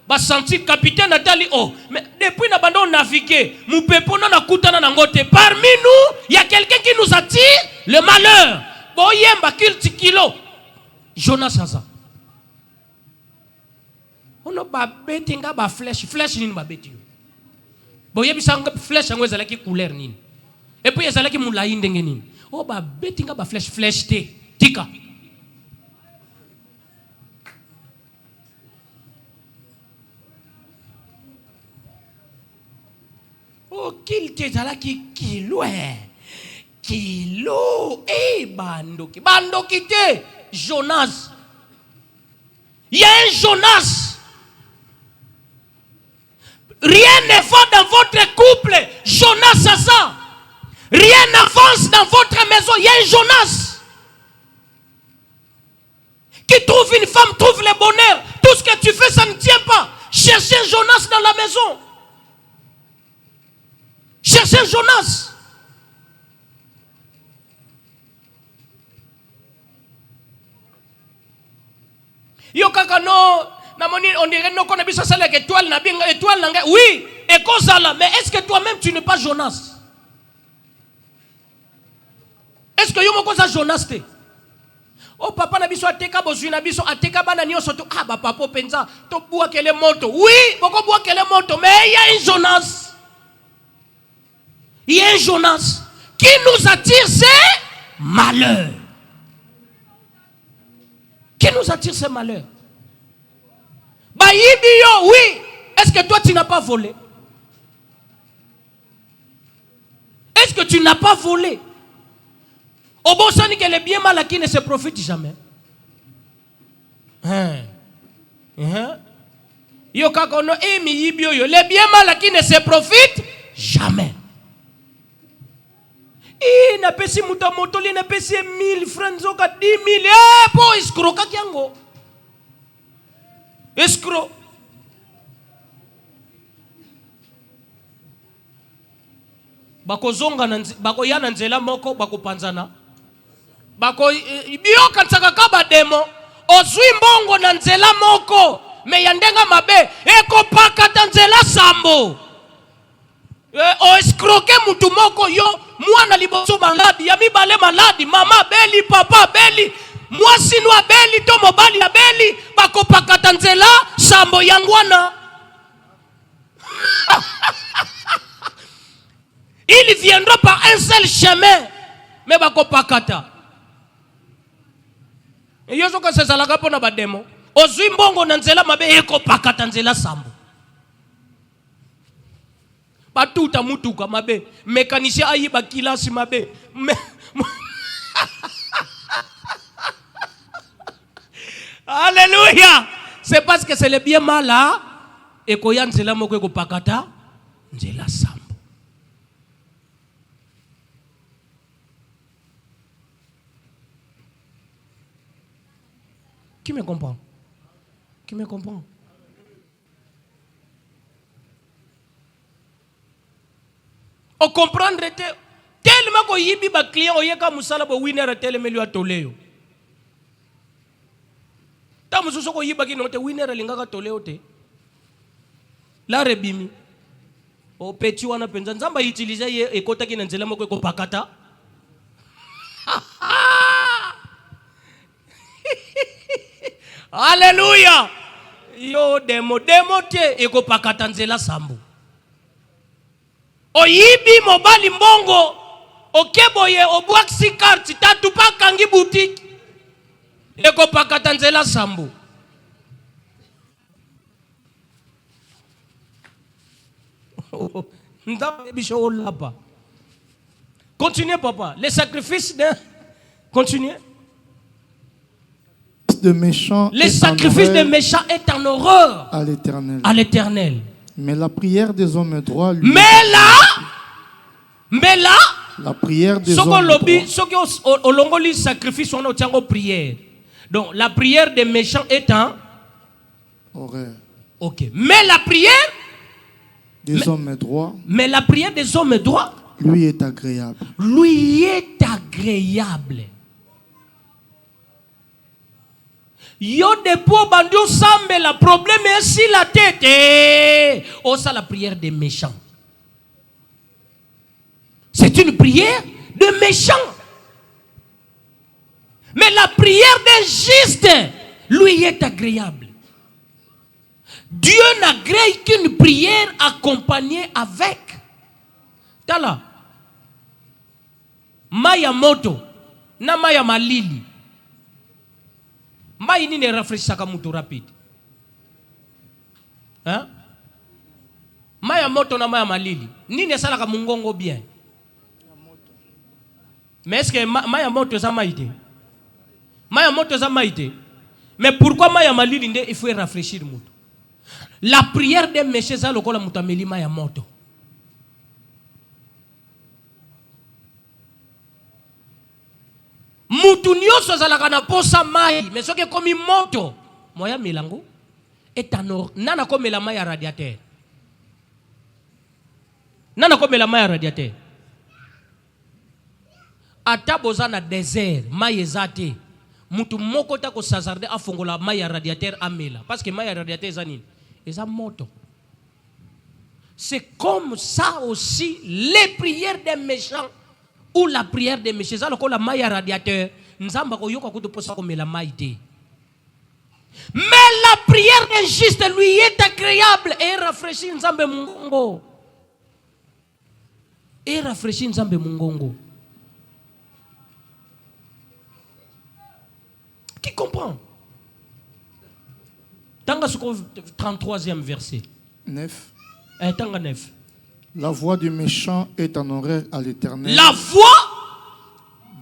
Ba sentir capitaine Nathalie oh mais depuis na bando naviguer mu pepo na kutana na ngote parmi nous il y a quelqu'un qui nous attire le malheur boyemba kilti kilo Jonas Haza ono ba betinga ba flèche nini ba beti boyebi sanga flèche ngo ezala ki couleur nini et puis ezala ki mulai ndenge nini oh ba betinga ba flèche te tika. Oh, qu'il te zala ki kilo bandoki bandoki te Jonas. Il y a un Jonas. Rien ne va dans votre couple. Jonas a ça. Rien n'avance dans votre maison. Il y a un Jonas qui trouve une femme, trouve le bonheur. Tout ce que tu fais, ça ne tient pas. Cherchez un Jonas dans la maison. Cherchez Jonas. Yo kaka no on dirait non qu'on a besoin de étoile, étoile, oui, et cause mais est-ce que toi-même tu n'es pas Jonas? Est-ce que yo cause Jonas te? Oh papa na biso ateka bozui na biso ateka bana nyonso to ah ba papa penza to bois quelle moto. Oui, boko bois quelle moto, mais il y a un Jonas. Il y a un Jonas qui nous attire ses malheurs. Qui nous attire ses malheurs? Baïbio, oui. Est-ce que toi tu n'as pas volé? Est-ce que tu n'as pas volé? Au bon sens que les bien mal qui ne se profitent jamais. Yo kakono emi yibio yo. Les bien mal qui ne se profitent jamais. Il n'a pas si muta moto, il n'a pas si 1000 francs, 10 000. Eh, po escroc kakiango. Escroc. Bako zonga bako yana nzela moko bako panzana. Bako bio kansaka kaba demo. Ozui mbongo na nzela moko. Me yandenga mabe. Eko pakata nzela sambo. O escroqué mutu moko yo. Mwana liboso maladi. Yami bale maladi. Mama beli, papa beli. Mwasi nwa beli, to mobali ya beli. Bako pakata nzela sambo yangwana. Il viendra par un seul chemin. Mais bako pakata. Et yoso ka sezala kapo na bademo. Ozui mbongo na nzela mabe eko pakata nzela sambo. Batuta mutuka mabe. Mécanicien ayi bakilasi mabe. Alléluia. C'est parce que c'est le bien mal là. Eko ya nzela moko eko pakata nzela sambo. Qui me comprend? Qui me comprend? On comprendre tellement que yibi ba client oyeka musala bo winner tellement lui atoleo. Ta mususo ko yiba kino te winner lingaka toleo te. La rebimi. O peti wana penza nzamba utiliser ye ekota kina nzela moko ko pakata. Alléluia. Yo demo te eko pakata nzela sambu. Oyibi mobali mbongo okeboye obwaksi carte tatu pakangi boutique eko pakata nzela sambu. Continuez papa. Les sacrifices de continuez. De méchants les sacrifices des méchants est en horreur à l'Éternel. À l'Éternel. Mais la prière des hommes droits lui. Mais là, la prière des hommes droits. Ce que au longoli sacrifice on obtient aux prières. Donc la prière des méchants est en horreur. OK. Mais la prière des hommes droits. Mais la prière des hommes droits lui est agréable. Lui est agréable. Yo depo bandio sambe la problème est si la tête. Oh ça la prière des méchants. C'est une prière de méchants. Mais la prière d'un juste lui est agréable. Dieu n'agrée qu'une prière accompagnée avec tala maya moto na maya malili. Mai nini rafraîchissaka mutu rapide? Hein? Maya moto na maya malili. Nini salaka mungongo bien? Mais est-ce que maya moto za maïté? Maya moto za maïté. Mais pourquoi maya malili nde il faut rafraîchir mutu? La prière des méchants za lokola mutameli maya moto. Mutu nyoso zalaka na posa mai mais soki komi moto moya milango etano nana komela mai ya radiateur nana komela mai ya radiateur ata boza na désert mai ezate mutu moko ta ko sazarde afongola mai ya radiateur amela parce que mai ya radiateur zanini eza moto. C'est comme ça aussi les prières des méchants ou la prière des méchants. Ça le mai ya radiateur nzamba ko yoka kutu posa ko mela mai te. Mais la prière d'un juste lui est agréable et rafraîchit nzambe mungongo. Et rafraîchit nzambe mungongo. Qui comprend? Tanga 33e verset. 9. Tanga 9. La voix du méchant est en horreur à l'Éternel. La voix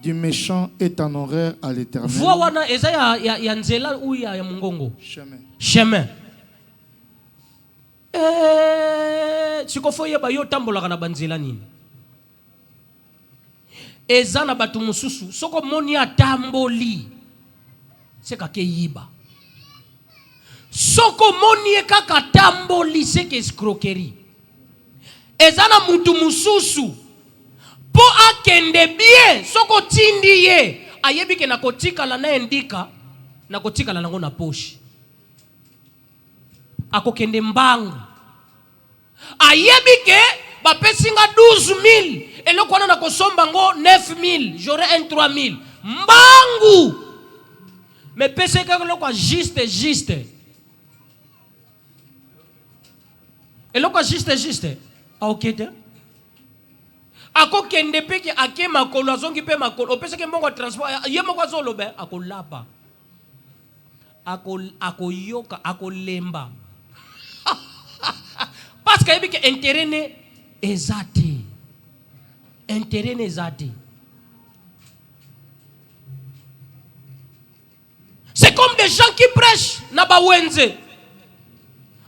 du méchant est en horreur à l'Éternel. Voix wana eza ya nzela ou ya mungongo. Chemin. Chemin. Sikofoye ba yo tambolaka na banzela nini. Eza na batu mususu soko moni atamboli. C'est kake yiba. Soko moni kaka tamboli c'est que escroquerie. Eza na mutu mususu po akende bien soko tindi ye ayebi ke na kotika la na endika na kotika la nango na poche akokende mbangu ayebi ke bapesinga 12,000 eloko wana na kosomba ngo 9,000 j'aurais un 3,000 mbangu mais pese ke eloko juste eloko juste aokete ako kende peke ake makolo azongi pe makolo opese ke mbongo transport ye moko azolobe akolapa akoyoka akolemba parce que yebi ke intérêt ne ezati c'est comme des gens qui prêchent na bawenze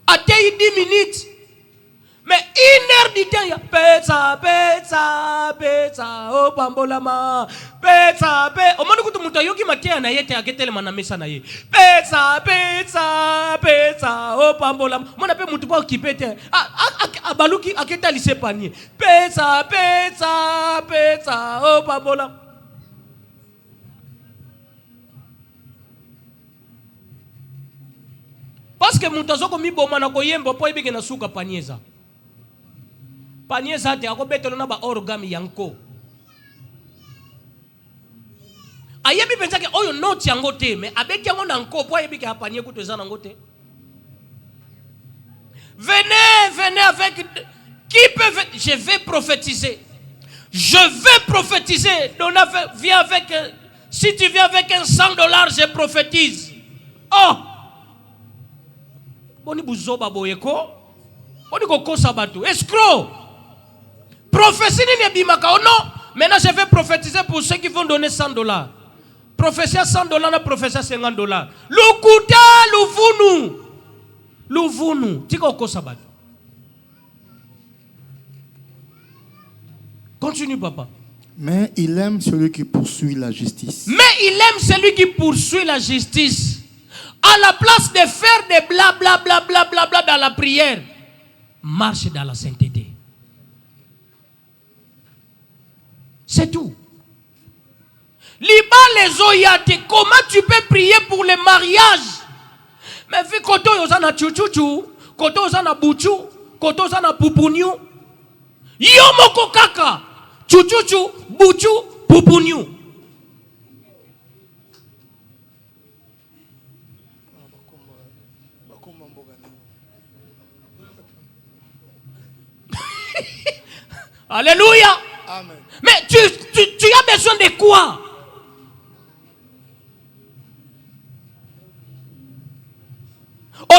atei 10 minutes. Mais 1 heure du temps, il y a pesa, oh pambolama, pesa. Au moment où tu montes, yoki matia na yete aketele manamesa na ye. Pesa, oh pambolama. Mon appelle mutu pa okipete. Baluki aketa lise panier. Pesa, oh pambolama. Parce que mutu azoko mi boma na koyemba po ebike na suka panieza. Panier zate akobetelo na ba origami yanko ayebi penza ke oyo noti yango te mais abeki yango na nko po ayebi ke apanier kuto eza nango te. Venez avec qui peut je vais prophétiser Donna viens avec si tu viens avec un $100 je prophétise. Oh boni buzoba boyeko boni kokosa batu escroc. Prophétie n'est bimaka non. Maintenant je vais prophétiser pour ceux qui vont donner $100. Prophétie à $100, na prophétie à $50. Lukuta luvunu. Tiko kosabat. Continue papa. Mais il aime celui qui poursuit la justice. À la place de faire des bla dans la prière, marche dans la sainteté. C'est tout. Liba les oyate, comment tu peux prier pour le mariage? Mais vu koto yozana chuchuchu, koto yozana buchu, koto yozana pupunyu. Yomoko kaka, chuchuchu, buchu, pupunyu. Alléluia. Amen. Mais tu as besoin de quoi?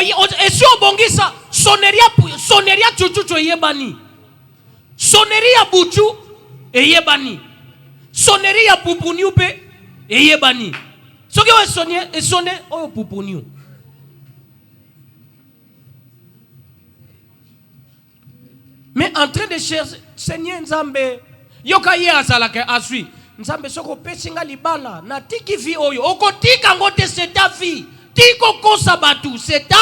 Et si on bongi ça, sonneria chuchuchu yebani. Sonneria buchu yebani. Sonneria pupunyu pe yebani. Ce qui va sonner au pupunyu. Mais en train de chercher, Seigneur Nzambe, yoka ye azalaka asui. Nzambe soko pesinga libala, na tiki vi oyo. Oko tika ngote c'est ta vie. Tiko kosa batu, c'est ta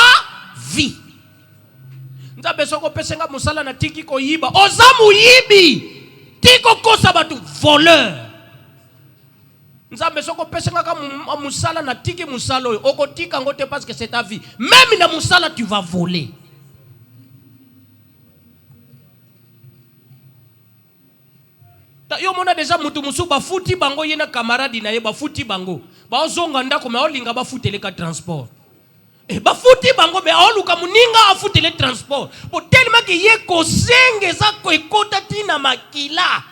vie. Nzambe soko pesinga musala na tiki ko yiba. Ozamu yibi. Tiko kosa batu, voleur. Nzambe soko pesa ngaka musala na tiki musala oyo okotika ngote parce que c'est ta vie. Même na musala tu vas voler. Yo mona déjà mutu musu ba futi bango yena camarade na ye ba futi bango. Ba ozonga ndako me olinga ba futele ka transport. Ba futi bango be oluka muninga afutele transport. Po tellement que ye ko senge za ko ekota tina makila.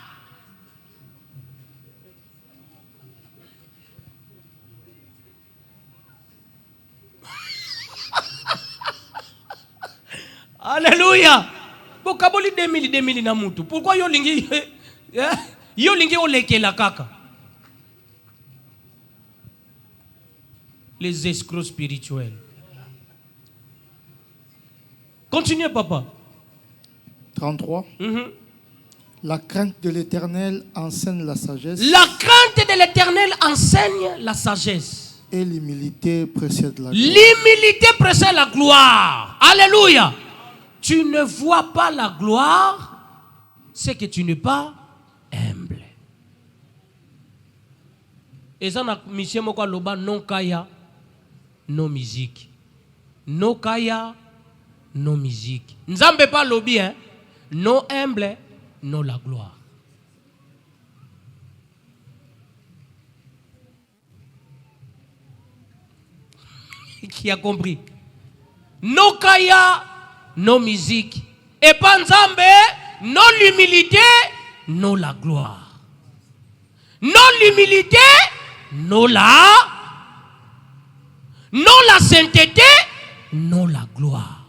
Alléluia. Bokaboli 2000 na mutu. Pourquoi yo lingi yo lingi olekela kaka? Les escrocs spirituels. Continuez, papa. 33. La crainte de l'Éternel enseigne la sagesse. La crainte de l'Éternel enseigne la sagesse. Et l'humilité précède la gloire. L'humilité précède la gloire. Alléluia. Tu ne vois pas la gloire, c'est que tu n'es pas humble. Et ça, monsieur Moko Loba, non kaya, non musique. Non kaya, non musique. Nzambe pas lobby, hein? Non humble, non la gloire. Qui a compris? Non kaya, non musique. Et pas Nzambe, non l'humilité, non la gloire. Non l'humilité, non la sainteté, non la gloire.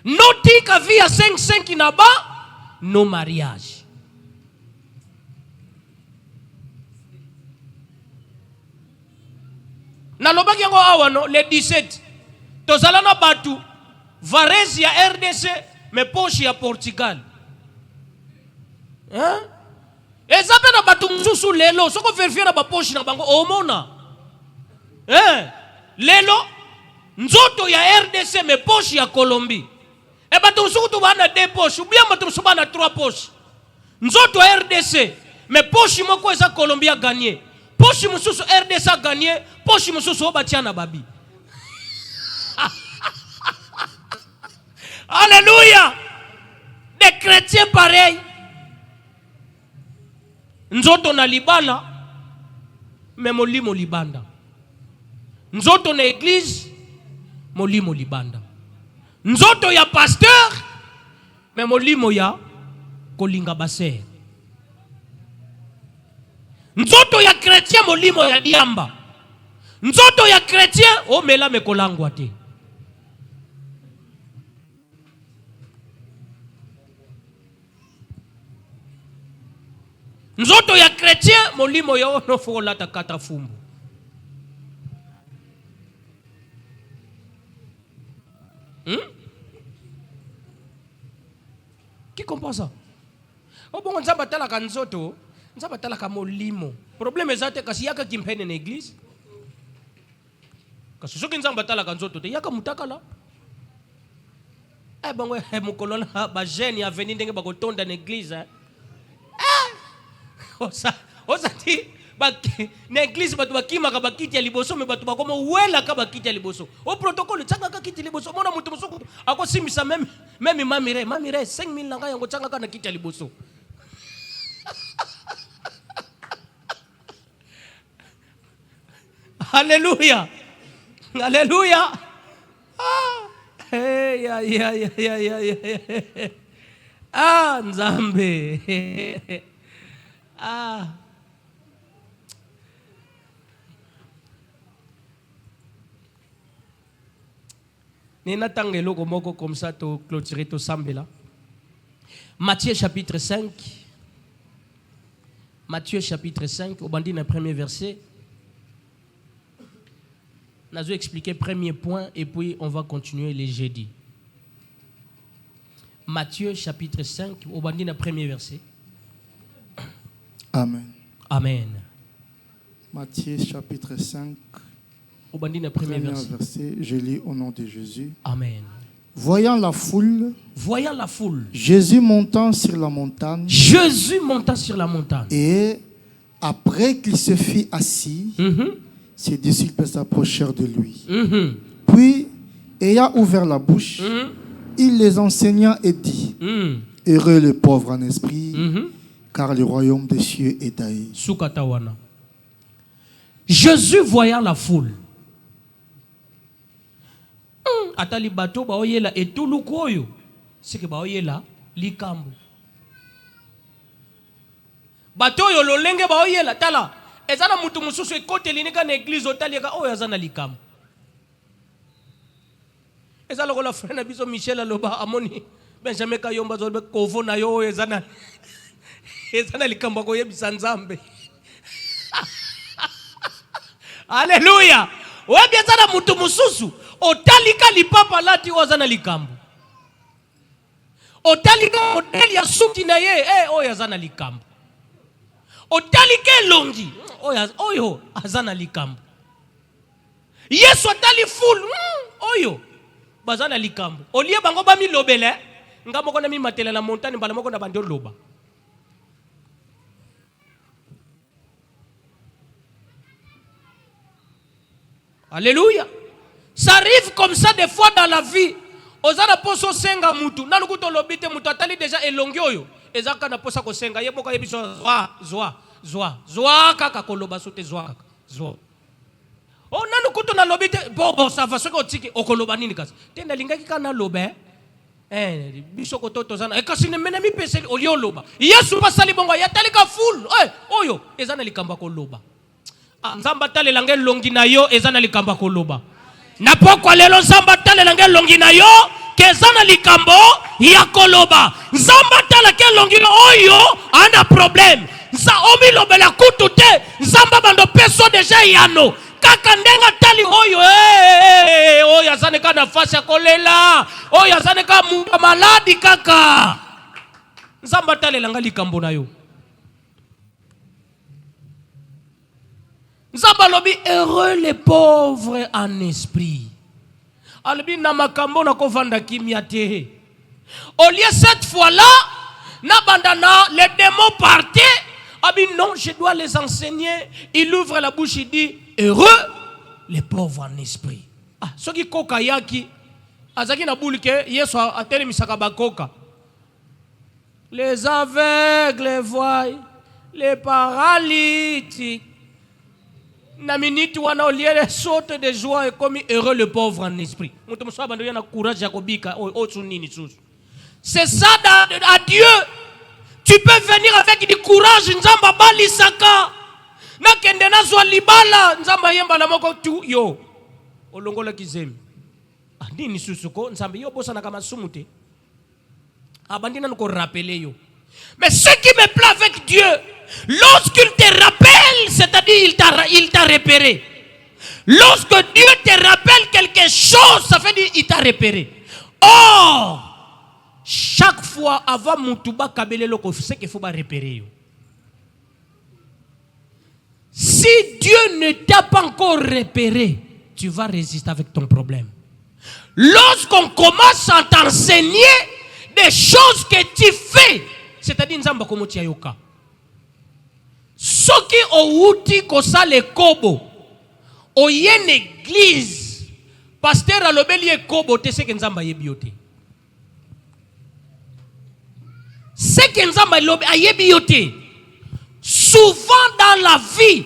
Non tika via 5 inaba, non mariage. Na lobaki yango awa no le 17 tozala na batu Varese ya RDC me poche ya Portugal. Hein? Ezabe na batu mususu lelo soko verifie na ba poche na bango omona. Hein? Lelo nzoto ya RDC me poche ya Colombie. E batu mususu to bana 2 poche ou bien batu mususu bana 3 poche. Nzoto ya RDC me poche moko eza Colombie a gagné. Poche mususu RDC a gagné, poche mususu obatiana babi. Alléluia. Des chrétiens pareils. Nzoto na libana, mais molimo libanda. Nzoto na église, molimo libanda. Nzoto ya pasteur, mais molimo ya kolinga baser. Nzoto ya chrétien molimo ya diamba. Nzoto ya chrétien o mela mekolangwa te. Nzoto ya chrétien molimo ya ono fola ta kata fumbu. Qui comprend ça? O bongo nzamba tala ka nzoto, nzamba tala ka molimo. Problème ezate kasi yaka kimpene na église. Kasi soki nzamba tala ka nzoto te yaka mutakala. Bongo mukolola ba jeune ya venir ndenge bakotonda na église. Osati na église batu bakimaka bakiti ya liboso me batu bakoma wela ka bakiti ya liboso. O protocole tsanga ka kiti liboso mona mutu musuku akosimisa même mamire 5000 nanga yango tsanga ka na kiti ya liboso. Alléluia. Alléluia. Ah, Nzambe. Nena tangelo komoko comme ça to clôturer to sambela. Matthieu chapitre 5. Matthieu chapitre 5 au bandit le premier verset. Nous allons expliquer le premier point et puis on va continuer les jeudis. Matthieu chapitre 5 au bandit le premier verset. Amen. Amen. Matthieu chapitre 5. Au bandit le premier verset. Je lis au nom de Jésus. Amen. Voyant la foule, Jésus montant sur la montagne, et après qu'il se fit assis, ses disciples s'approchèrent de lui. Puis, ayant ouvert la bouche, il les enseigna et dit, heureux les pauvres en esprit, car le royaume des cieux est à eux. Jésus voyant la foule. Atali bato ba oyela etulu koyo. C'est que ba oyela likambo. Bato yo lolenge ba oyela tala. Ezana mutu mususu ekote linika na église otalieka oyo azana likambo. Ezala ko la frère na biso Michel aloba amoni Benjamin Kayomba zo kovo na yo ezana likambo ko yebisa Nzambe. Alléluia. Webi ezana mutu mususu otalika lipapa lati wazana likambo. Otalika modeli ya suti na ye oyo azana likambo. Otalika elongi oyo azana likambo. Yesu atali full oyo bazana likambo. Olie bango ba mi lobele ngamo kona mi matela na montagne bala moko na bando loba. Alléluia. Ça arrive comme ça des fois dans la vie. Ozana poso senga mutu. Nanu kuto lobite mutu atali déjà elongi oyo. Ezaka na posa ko senga. Yeboka yebiso zoa kaka koloba sote zoa kaka. Zoa. Oh nanu kuto na lobite bo ça va soko tiki okoloba nini kasi. Tenda lingaki kana lobe. Biso ko toto zana. Kasi ne menemi pese olio loba. Yesu pasali bongo yatali ka full. Oyo ezana likamba ko loba. Nzamba tale lange longi na yo ezana likamba ko loba. Na pokwa lelo nzamba tale lange longi na yo kezana likambo ya koloba. Nzamba tale ke longi oyo anda problem. Nza omi lobela kutu te. Nzamba bando peso deja yano. Kaka ndenga tali oyo oyo azane ka nafasi ya kolela. Oyo azane ka maladi kaka. Nzamba tale langa likambo na yo. Nzamba lobi heureux les pauvres en esprit. Alobi na makambo na kovanda kimia te. Au lieu cette fois-là, na bandana les démons partaient. Abi non, je dois les enseigner. Il ouvre la bouche, il dit heureux les pauvres en esprit. Ce qui koka yaki azaki na bulike Yesu ateli misaka bakoka. Les aveugles voient, les paralytiques. Na minute wana oliere saute de joie et comme heureux le pauvre en esprit. Mutu muso abando yana courage yakobika nini susu. C'est ça à Dieu. Tu peux venir avec du courage nzamba bali saka. Na kende na zwa libala nzamba yemba na moko tu yo. Olongola kizemi. Nini susu ko nzamba yo bosa na kama sumute. Abandina nko rappeler yo. Mais ce qui me plaît avec Dieu, lorsqu'il te rappelle, c'est-à-dire il t'a repéré. Lorsque Dieu te rappelle quelque chose, ça veut dire il t'a repéré. Oh, chaque fois avant Moutuba Kabele Loko, c'est qu'il faut pas repérer. Si Dieu ne t'a pas encore repéré, tu vas résister avec ton problème. Lorsqu'on commence à t'enseigner des choses que tu fais, c'est-à-dire nzamba komoti ayoka. Soki outi kosa le kobo, oyen église, pasteur alobeli e kobo te se ke nzamba yebiote. Se ke nzamba yebiote. Souvent dans la vie,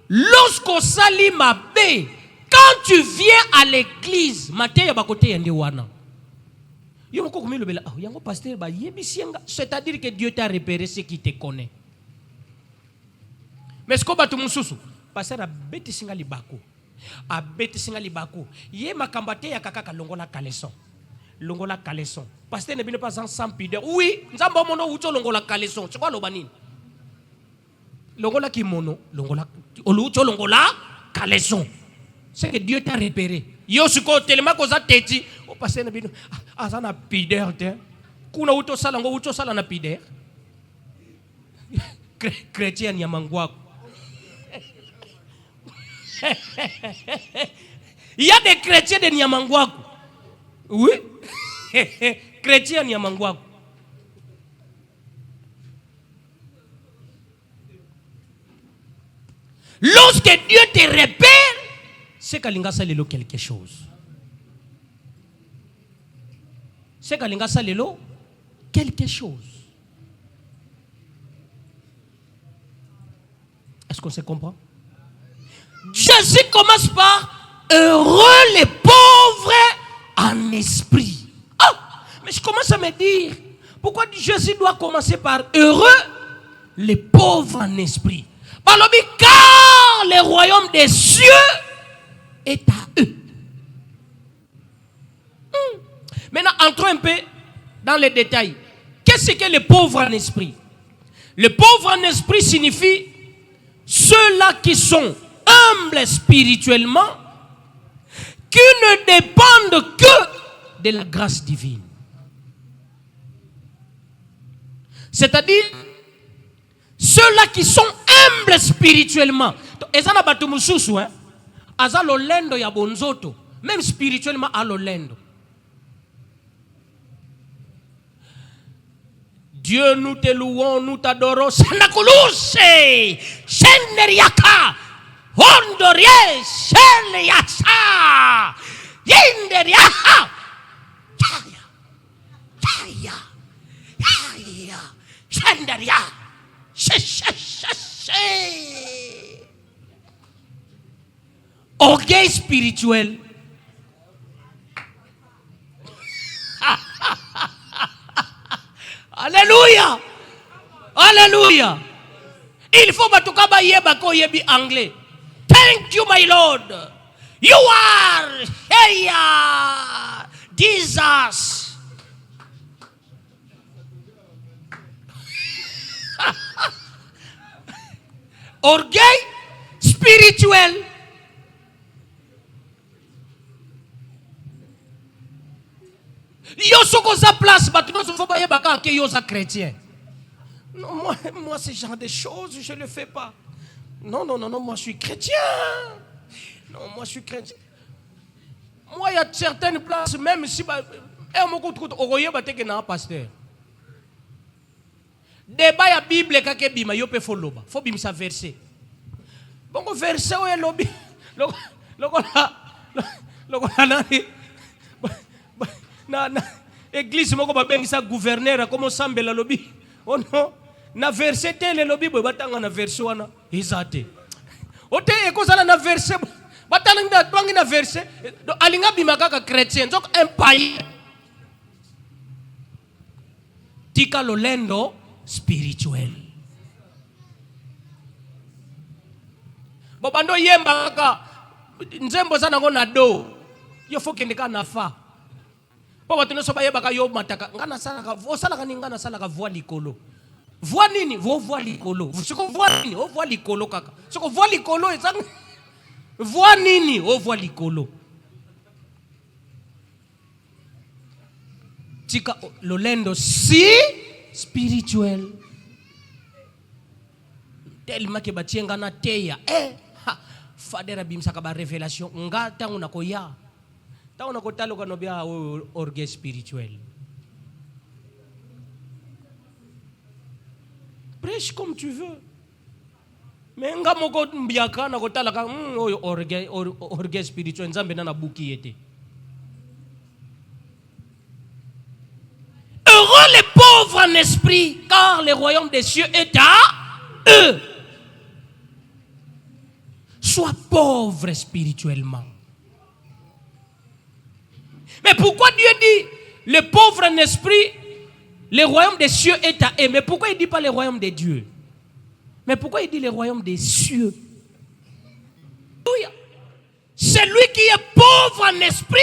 lorsqu'on sali mabe, quand tu viens à l'église, matin ya bakote yende wana. C'est-à-dire que Dieu t'a repéré ce qui te connaît. Mais ce que tu mususu, pasteur a beti singa libako. A beti singa libako. Ye makambate ya kaka longola caleçon. Longola caleçon. Pasteur ne bine pas sans pudeur. Oui, nzamba mono ucho longola caleçon. C'est quoi l'obanine? Longola kimono, longola ucho longola caleçon. C'est que Dieu t'a repéré. Yo suko tellement koza teti. O pasteur ne bine azana pudeur te. Kuna uto sala ngo ucho sala na pudeur. Chrétien ya mangwako. Il y a des chrétiens de Niamangwaku. Oui. Chrétien ni amangwako. Lorsque Dieu te repère, c'est qu'Alinga salelo quelque chose. C'est qu'Alinga salelo quelque chose. Est-ce qu'on se comprend? Jésus commence par heureux les pauvres en esprit. Ah, mais je commence à me dire, pourquoi Jésus doit commencer par heureux les pauvres en esprit? Car le royaume des cieux est à eux. Maintenant, entrons un peu dans les détails. Qu'est-ce que les pauvres en esprit? Le pauvre en esprit signifie ceux-là qui sont humbles spirituellement, qui ne dépendent que de la grâce divine. C'est-à-dire, ceux-là qui sont humbles spirituellement. Ezana batu mususu, aza lolendo ya bonzoto, même spirituellement à lolendo. Dieu, nous te louons, nous t'adorons. Sanakuluse, Shenderiaka, Hondorie, Sheliasa, Yinderiaka, Yaya, Shenderia, orgueil spirituel. Alléluia. Alléluia. Il faut batukaba yeba ko yebi anglais. Thank you, my Lord. You are here. Jesus. Orgueil spirituel. Yo soko sa place, bâtiment se faut pas yebaka que yo sa chrétien. Non, moi ce genre de choses, je ne le fais pas. Non, moi je suis chrétien. Non, moi je suis chrétien. Moi il y a certaines places, même si pasteur. Débat ya Bible kake bima yo pe foloba. Faut bim sa verset. Bon verset o elobi. Na église moko ba bengisa gouverneur comme sambela lobi. Oh non, na verset tel lobi bo batanga na verset wana izate. Ote ekozala na verset batanga twangi na verset alinga bima kaka chrétien donc un païen. Tika lolendo spirituel. Bobando yemba kaka nzembo sana ngona do. Yo faut kendeka na fa. Papa tu ne sais pas yebaka yo mataka ngana sala ka osala ka ngana sala ka voix likolo. Voix nini? Voix likolo. Siko voix nini? Voix likolo kaka. Siko voix likolo ezang voix nini? Voix likolo. Tika lolendo si spirituel. Tellement que batienga na teya. Fadera bimsaka ba révélation ngata unakoya. Ta unakotalo kanobia orgueil spirituel. Prêche comme tu veux. Mais nga moko mbiaka na kotala ka orgueil spirituel nzambe na buki yete. Heureux les pauvres en esprit, car le royaume des cieux est à eux. Sois pauvre spirituellement. Mais pourquoi Dieu dit le pauvre en esprit, le royaume des cieux est à eux? Mais pourquoi il ne dit pas le royaume des dieux? Mais pourquoi il dit le royaume des cieux? Celui qui est pauvre en esprit,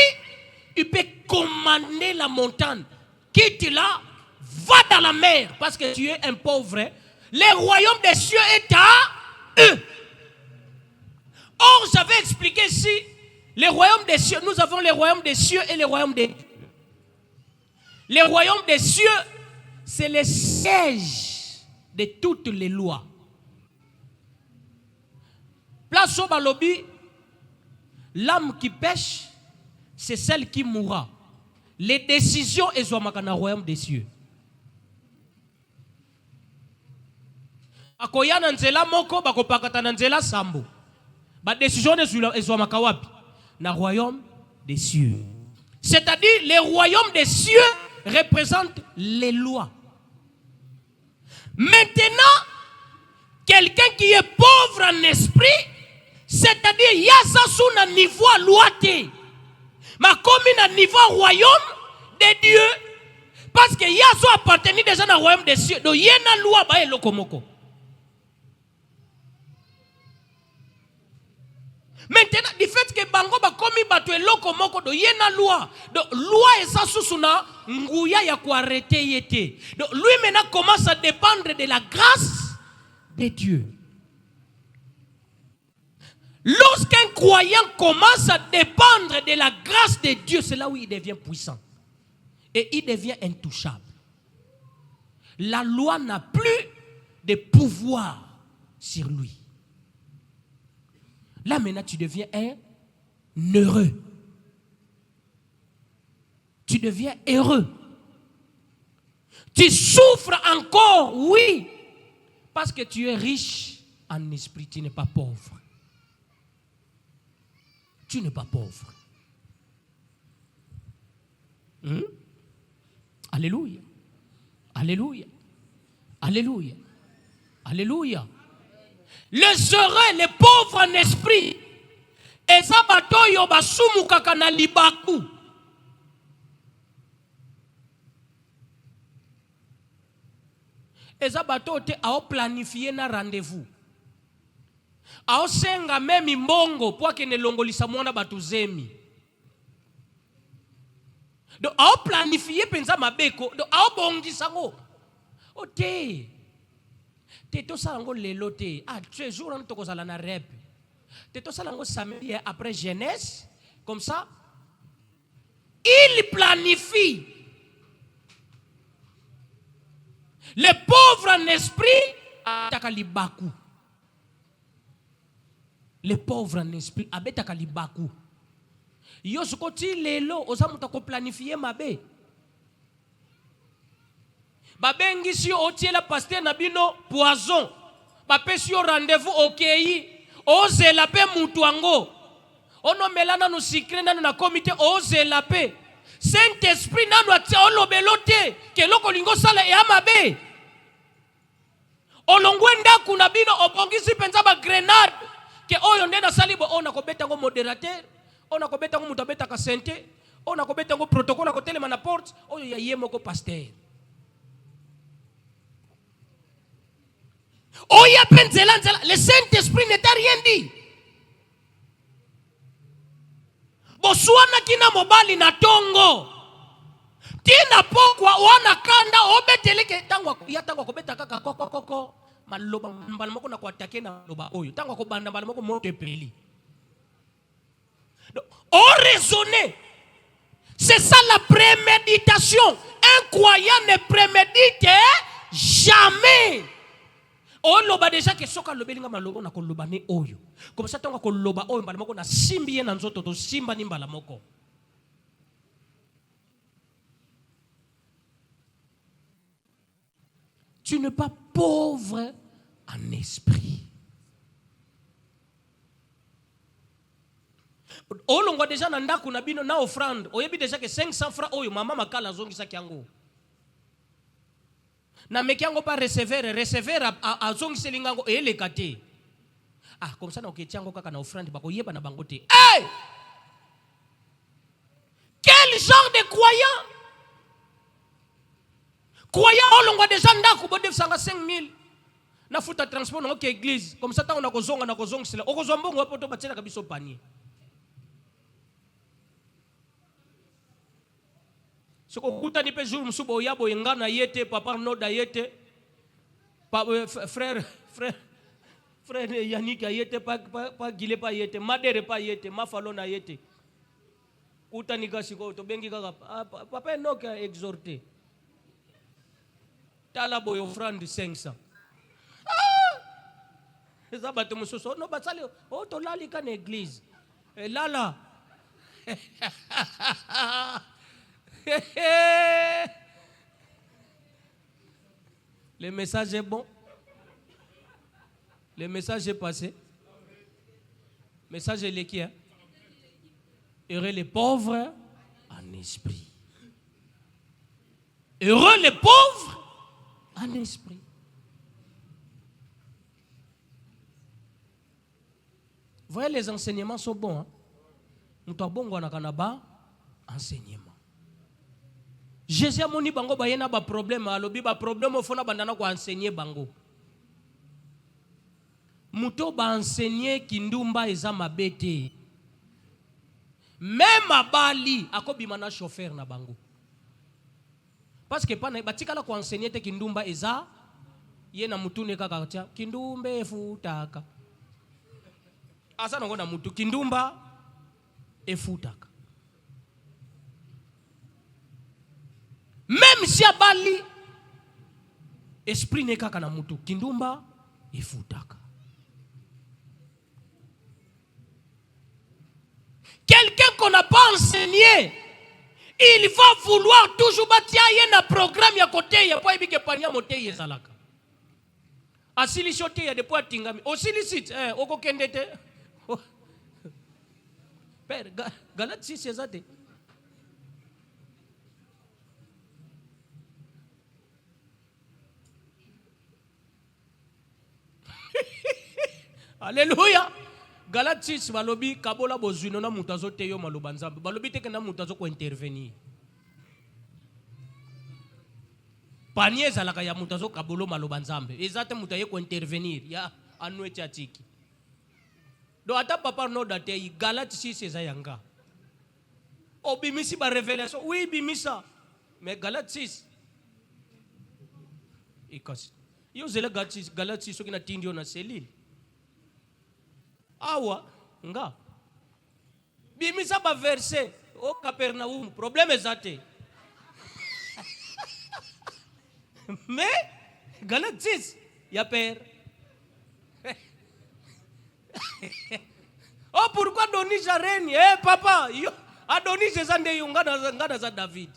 il peut commander la montagne. Quitte là, va dans la mer, parce que tu es un pauvre. Le royaume des cieux est à eux. Or, j'avais expliqué ici, le royaume des cieux, nous avons le royaume des cieux et le royaume des dieux. Le royaume des cieux, c'est le siège de toutes les lois. Place au balobi, l'âme qui pêche, c'est celle qui mourra. les décisions ezwamaka na royaume des cieux. Akoya na nzela moko bakopakata na nzela sambo. Ba décision ezwamaka wapi? Na royaume des cieux. C'est-à-dire le royaume des cieux représente les lois. Maintenant, quelqu'un qui est pauvre en esprit, c'est-à-dire yasa sous na niveau loi te. Ma commune à niveau royaume de Dieu. Parce que yaso appartenir déjà dans le royaume des cieux. Donc yena loi ba elokomoko. Maintenant, du fait que bango ba komi batu elokomoko do yena loi. Donc loi esa susuna nguya ya ko arrêter yete. Donc lui maintenant commence à dépendre de la grâce de Dieu. Lorsqu'un croyant commence à dépendre de la grâce de Dieu, c'est là où il devient puissant. Et il devient intouchable. La loi n'a plus de pouvoir sur lui. Là maintenant tu deviens un heureux. Tu deviens heureux. Tu souffres encore, oui, parce que tu es riche en esprit, tu n'es pas pauvre. Tu n'es pas pauvre. Alléluia. Alléluia. Alléluia. Alléluia. Les heureux, les pauvres en esprit, et ça batoyo basumu kakana libaku. Et ça batote a planifié na rendez-vous. A senga memi mbongo pour que ne longolisa mwana batuzemi. Donc a planifié penza mabeko, donc a bongisa ngo. Ote. Te to salango lelo te. Ah, tu jour on toko sala na rep. Te to salango samedi après jeunesse, comme ça il planifie. Les pauvres en esprit ataka libaku. Les pauvres en esprit abetaka libaku. Yo sukoti lelo ozamuta ko planifier mabe. Babengi si otie la pasteur na bino poison. Bapesi yo rendez-vous okei. Oze la pe mutu ango. Ono melana no secret nanu na comité oze la pe. Saint-Esprit nanu atia olobelote ke loko lingo sala e amabe. Olongwenda kuna bino obongisi penza ba grenade ke oyo ndena salibo ona ko beta ngo modérateur, ona ko beta ngo mutabeta ka santé, ona ko beta ngo protocole ko telema na porte, oyo ya yemo ko pasteur. Oya penzela nzela, le Saint-Esprit ne t'a rien dit. Bosuana kina mobali na tongo. Tina pokwa wana kanda obeteleke tangwa ya tangwa ko beta kaka koko maloba mbala moko na ko attaquer na loba oyo tangwa ko banda mbala moko moto peli. On raisonner. C'est ça la préméditation. Un croyant ne prémédite jamais. On loba déjà que soka lobelinga maloba na ko loba ne oyo. Comme ça tangwa ko loba oyo mbala moko na simbi na nzoto to simba ni mbala moko. Tu n'es pas pauvre en esprit. Olongwa déjà na ndaku na bino na offrande. Oyebi déjà que 500 francs oyo mama makala zongisa kyango. Na mekiango pa recevoir a zongisa lingango eleka te. Ah comme ça na oketiango kaka na offrande bako yeba na bango te. Hey! Quel genre de croyant? Croyant olongwa déjà ndaku bo def sanga 5000. Na futa transport na église. Comme ça on a kozonga na kozongisa. Okozombo ngo poto batela kabiso panier. Ce qu'on coûte ni pe jour msubo yabo ngana yete papa noda yete frère Yannick yete pas gile pas yete madere pas yete mafalona yete kuta ni gasiko to bengi kaka papa noka exhorter tala boy offrande 500 ça bato musoso no batsali o to lali ka na église lala Le message est bon. Le message est passé. Le message est qui, hein? Heureux les pauvres en esprit. Heureux les pauvres en esprit. Vous voyez, les enseignements sont bons. Nous avons bon enseignement. Jésus a moni bango ba yena ba problème alobi ba problème au fona bandana ko enseigner bango. Muto ba enseigner kindumba eza mabete. Même abali akobima na chauffeur na bango. Parce que pas ba tikala ko enseigner te kindumba eza yena mutune kaka tia kindumbe efutaka. Asa nongo na mutu kindumba efutaka. Même si abali esprit ne kaka na mutu kindumba efutaka. Quelqu'un qu'on n'a pas enseigné, il va vouloir toujours bâtir un programme à côté, il n'y a pas de pania moté yezalaka. Asili choté ya depo atingami. Osilicite oko kendete. Père Galate 6 ezate. Alléluia. Galate 6 balobi kabola bozuino na mutazo teyo maloba nzambe. Balobi teke na mutazo ko intervenir. Panier zalaka ya mutazo kabolo maloba nzambe. Ezate mutaye ko intervenir ya anweti atiki. Do ata papa no date Galate 6 ezayanga. Obimisi ba révélation. Oui, bimisa. Mais Galate 6 ikasi. Yo zela Galate 6 soki na tindio na selile. Awa nga bimisa ba verset au Capernaum problème ezate. Mais Galate 6 ya père. Oh, pourquoi Adonis règne? Papa, yo Adonis ezande ngana za David.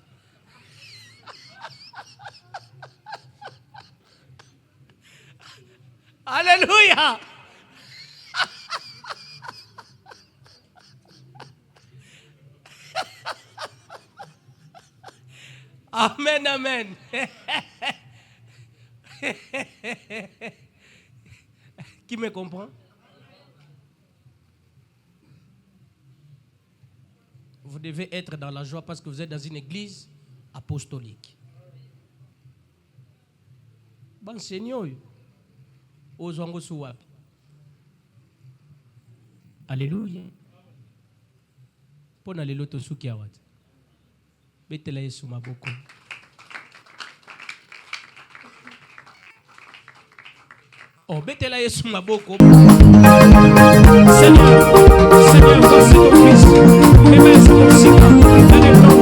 Alléluia. Amen, amen. Qui me comprend? Vous devez être dans la joie parce que vous êtes dans une église apostolique. Bon Seigneur, ozwango suwapi. Alléluia. Pona lelo to suki awati. Betela Yesu maboko. Oh, betela Yesu maboko. Seigneur, voici ton fils. Et merci pour ce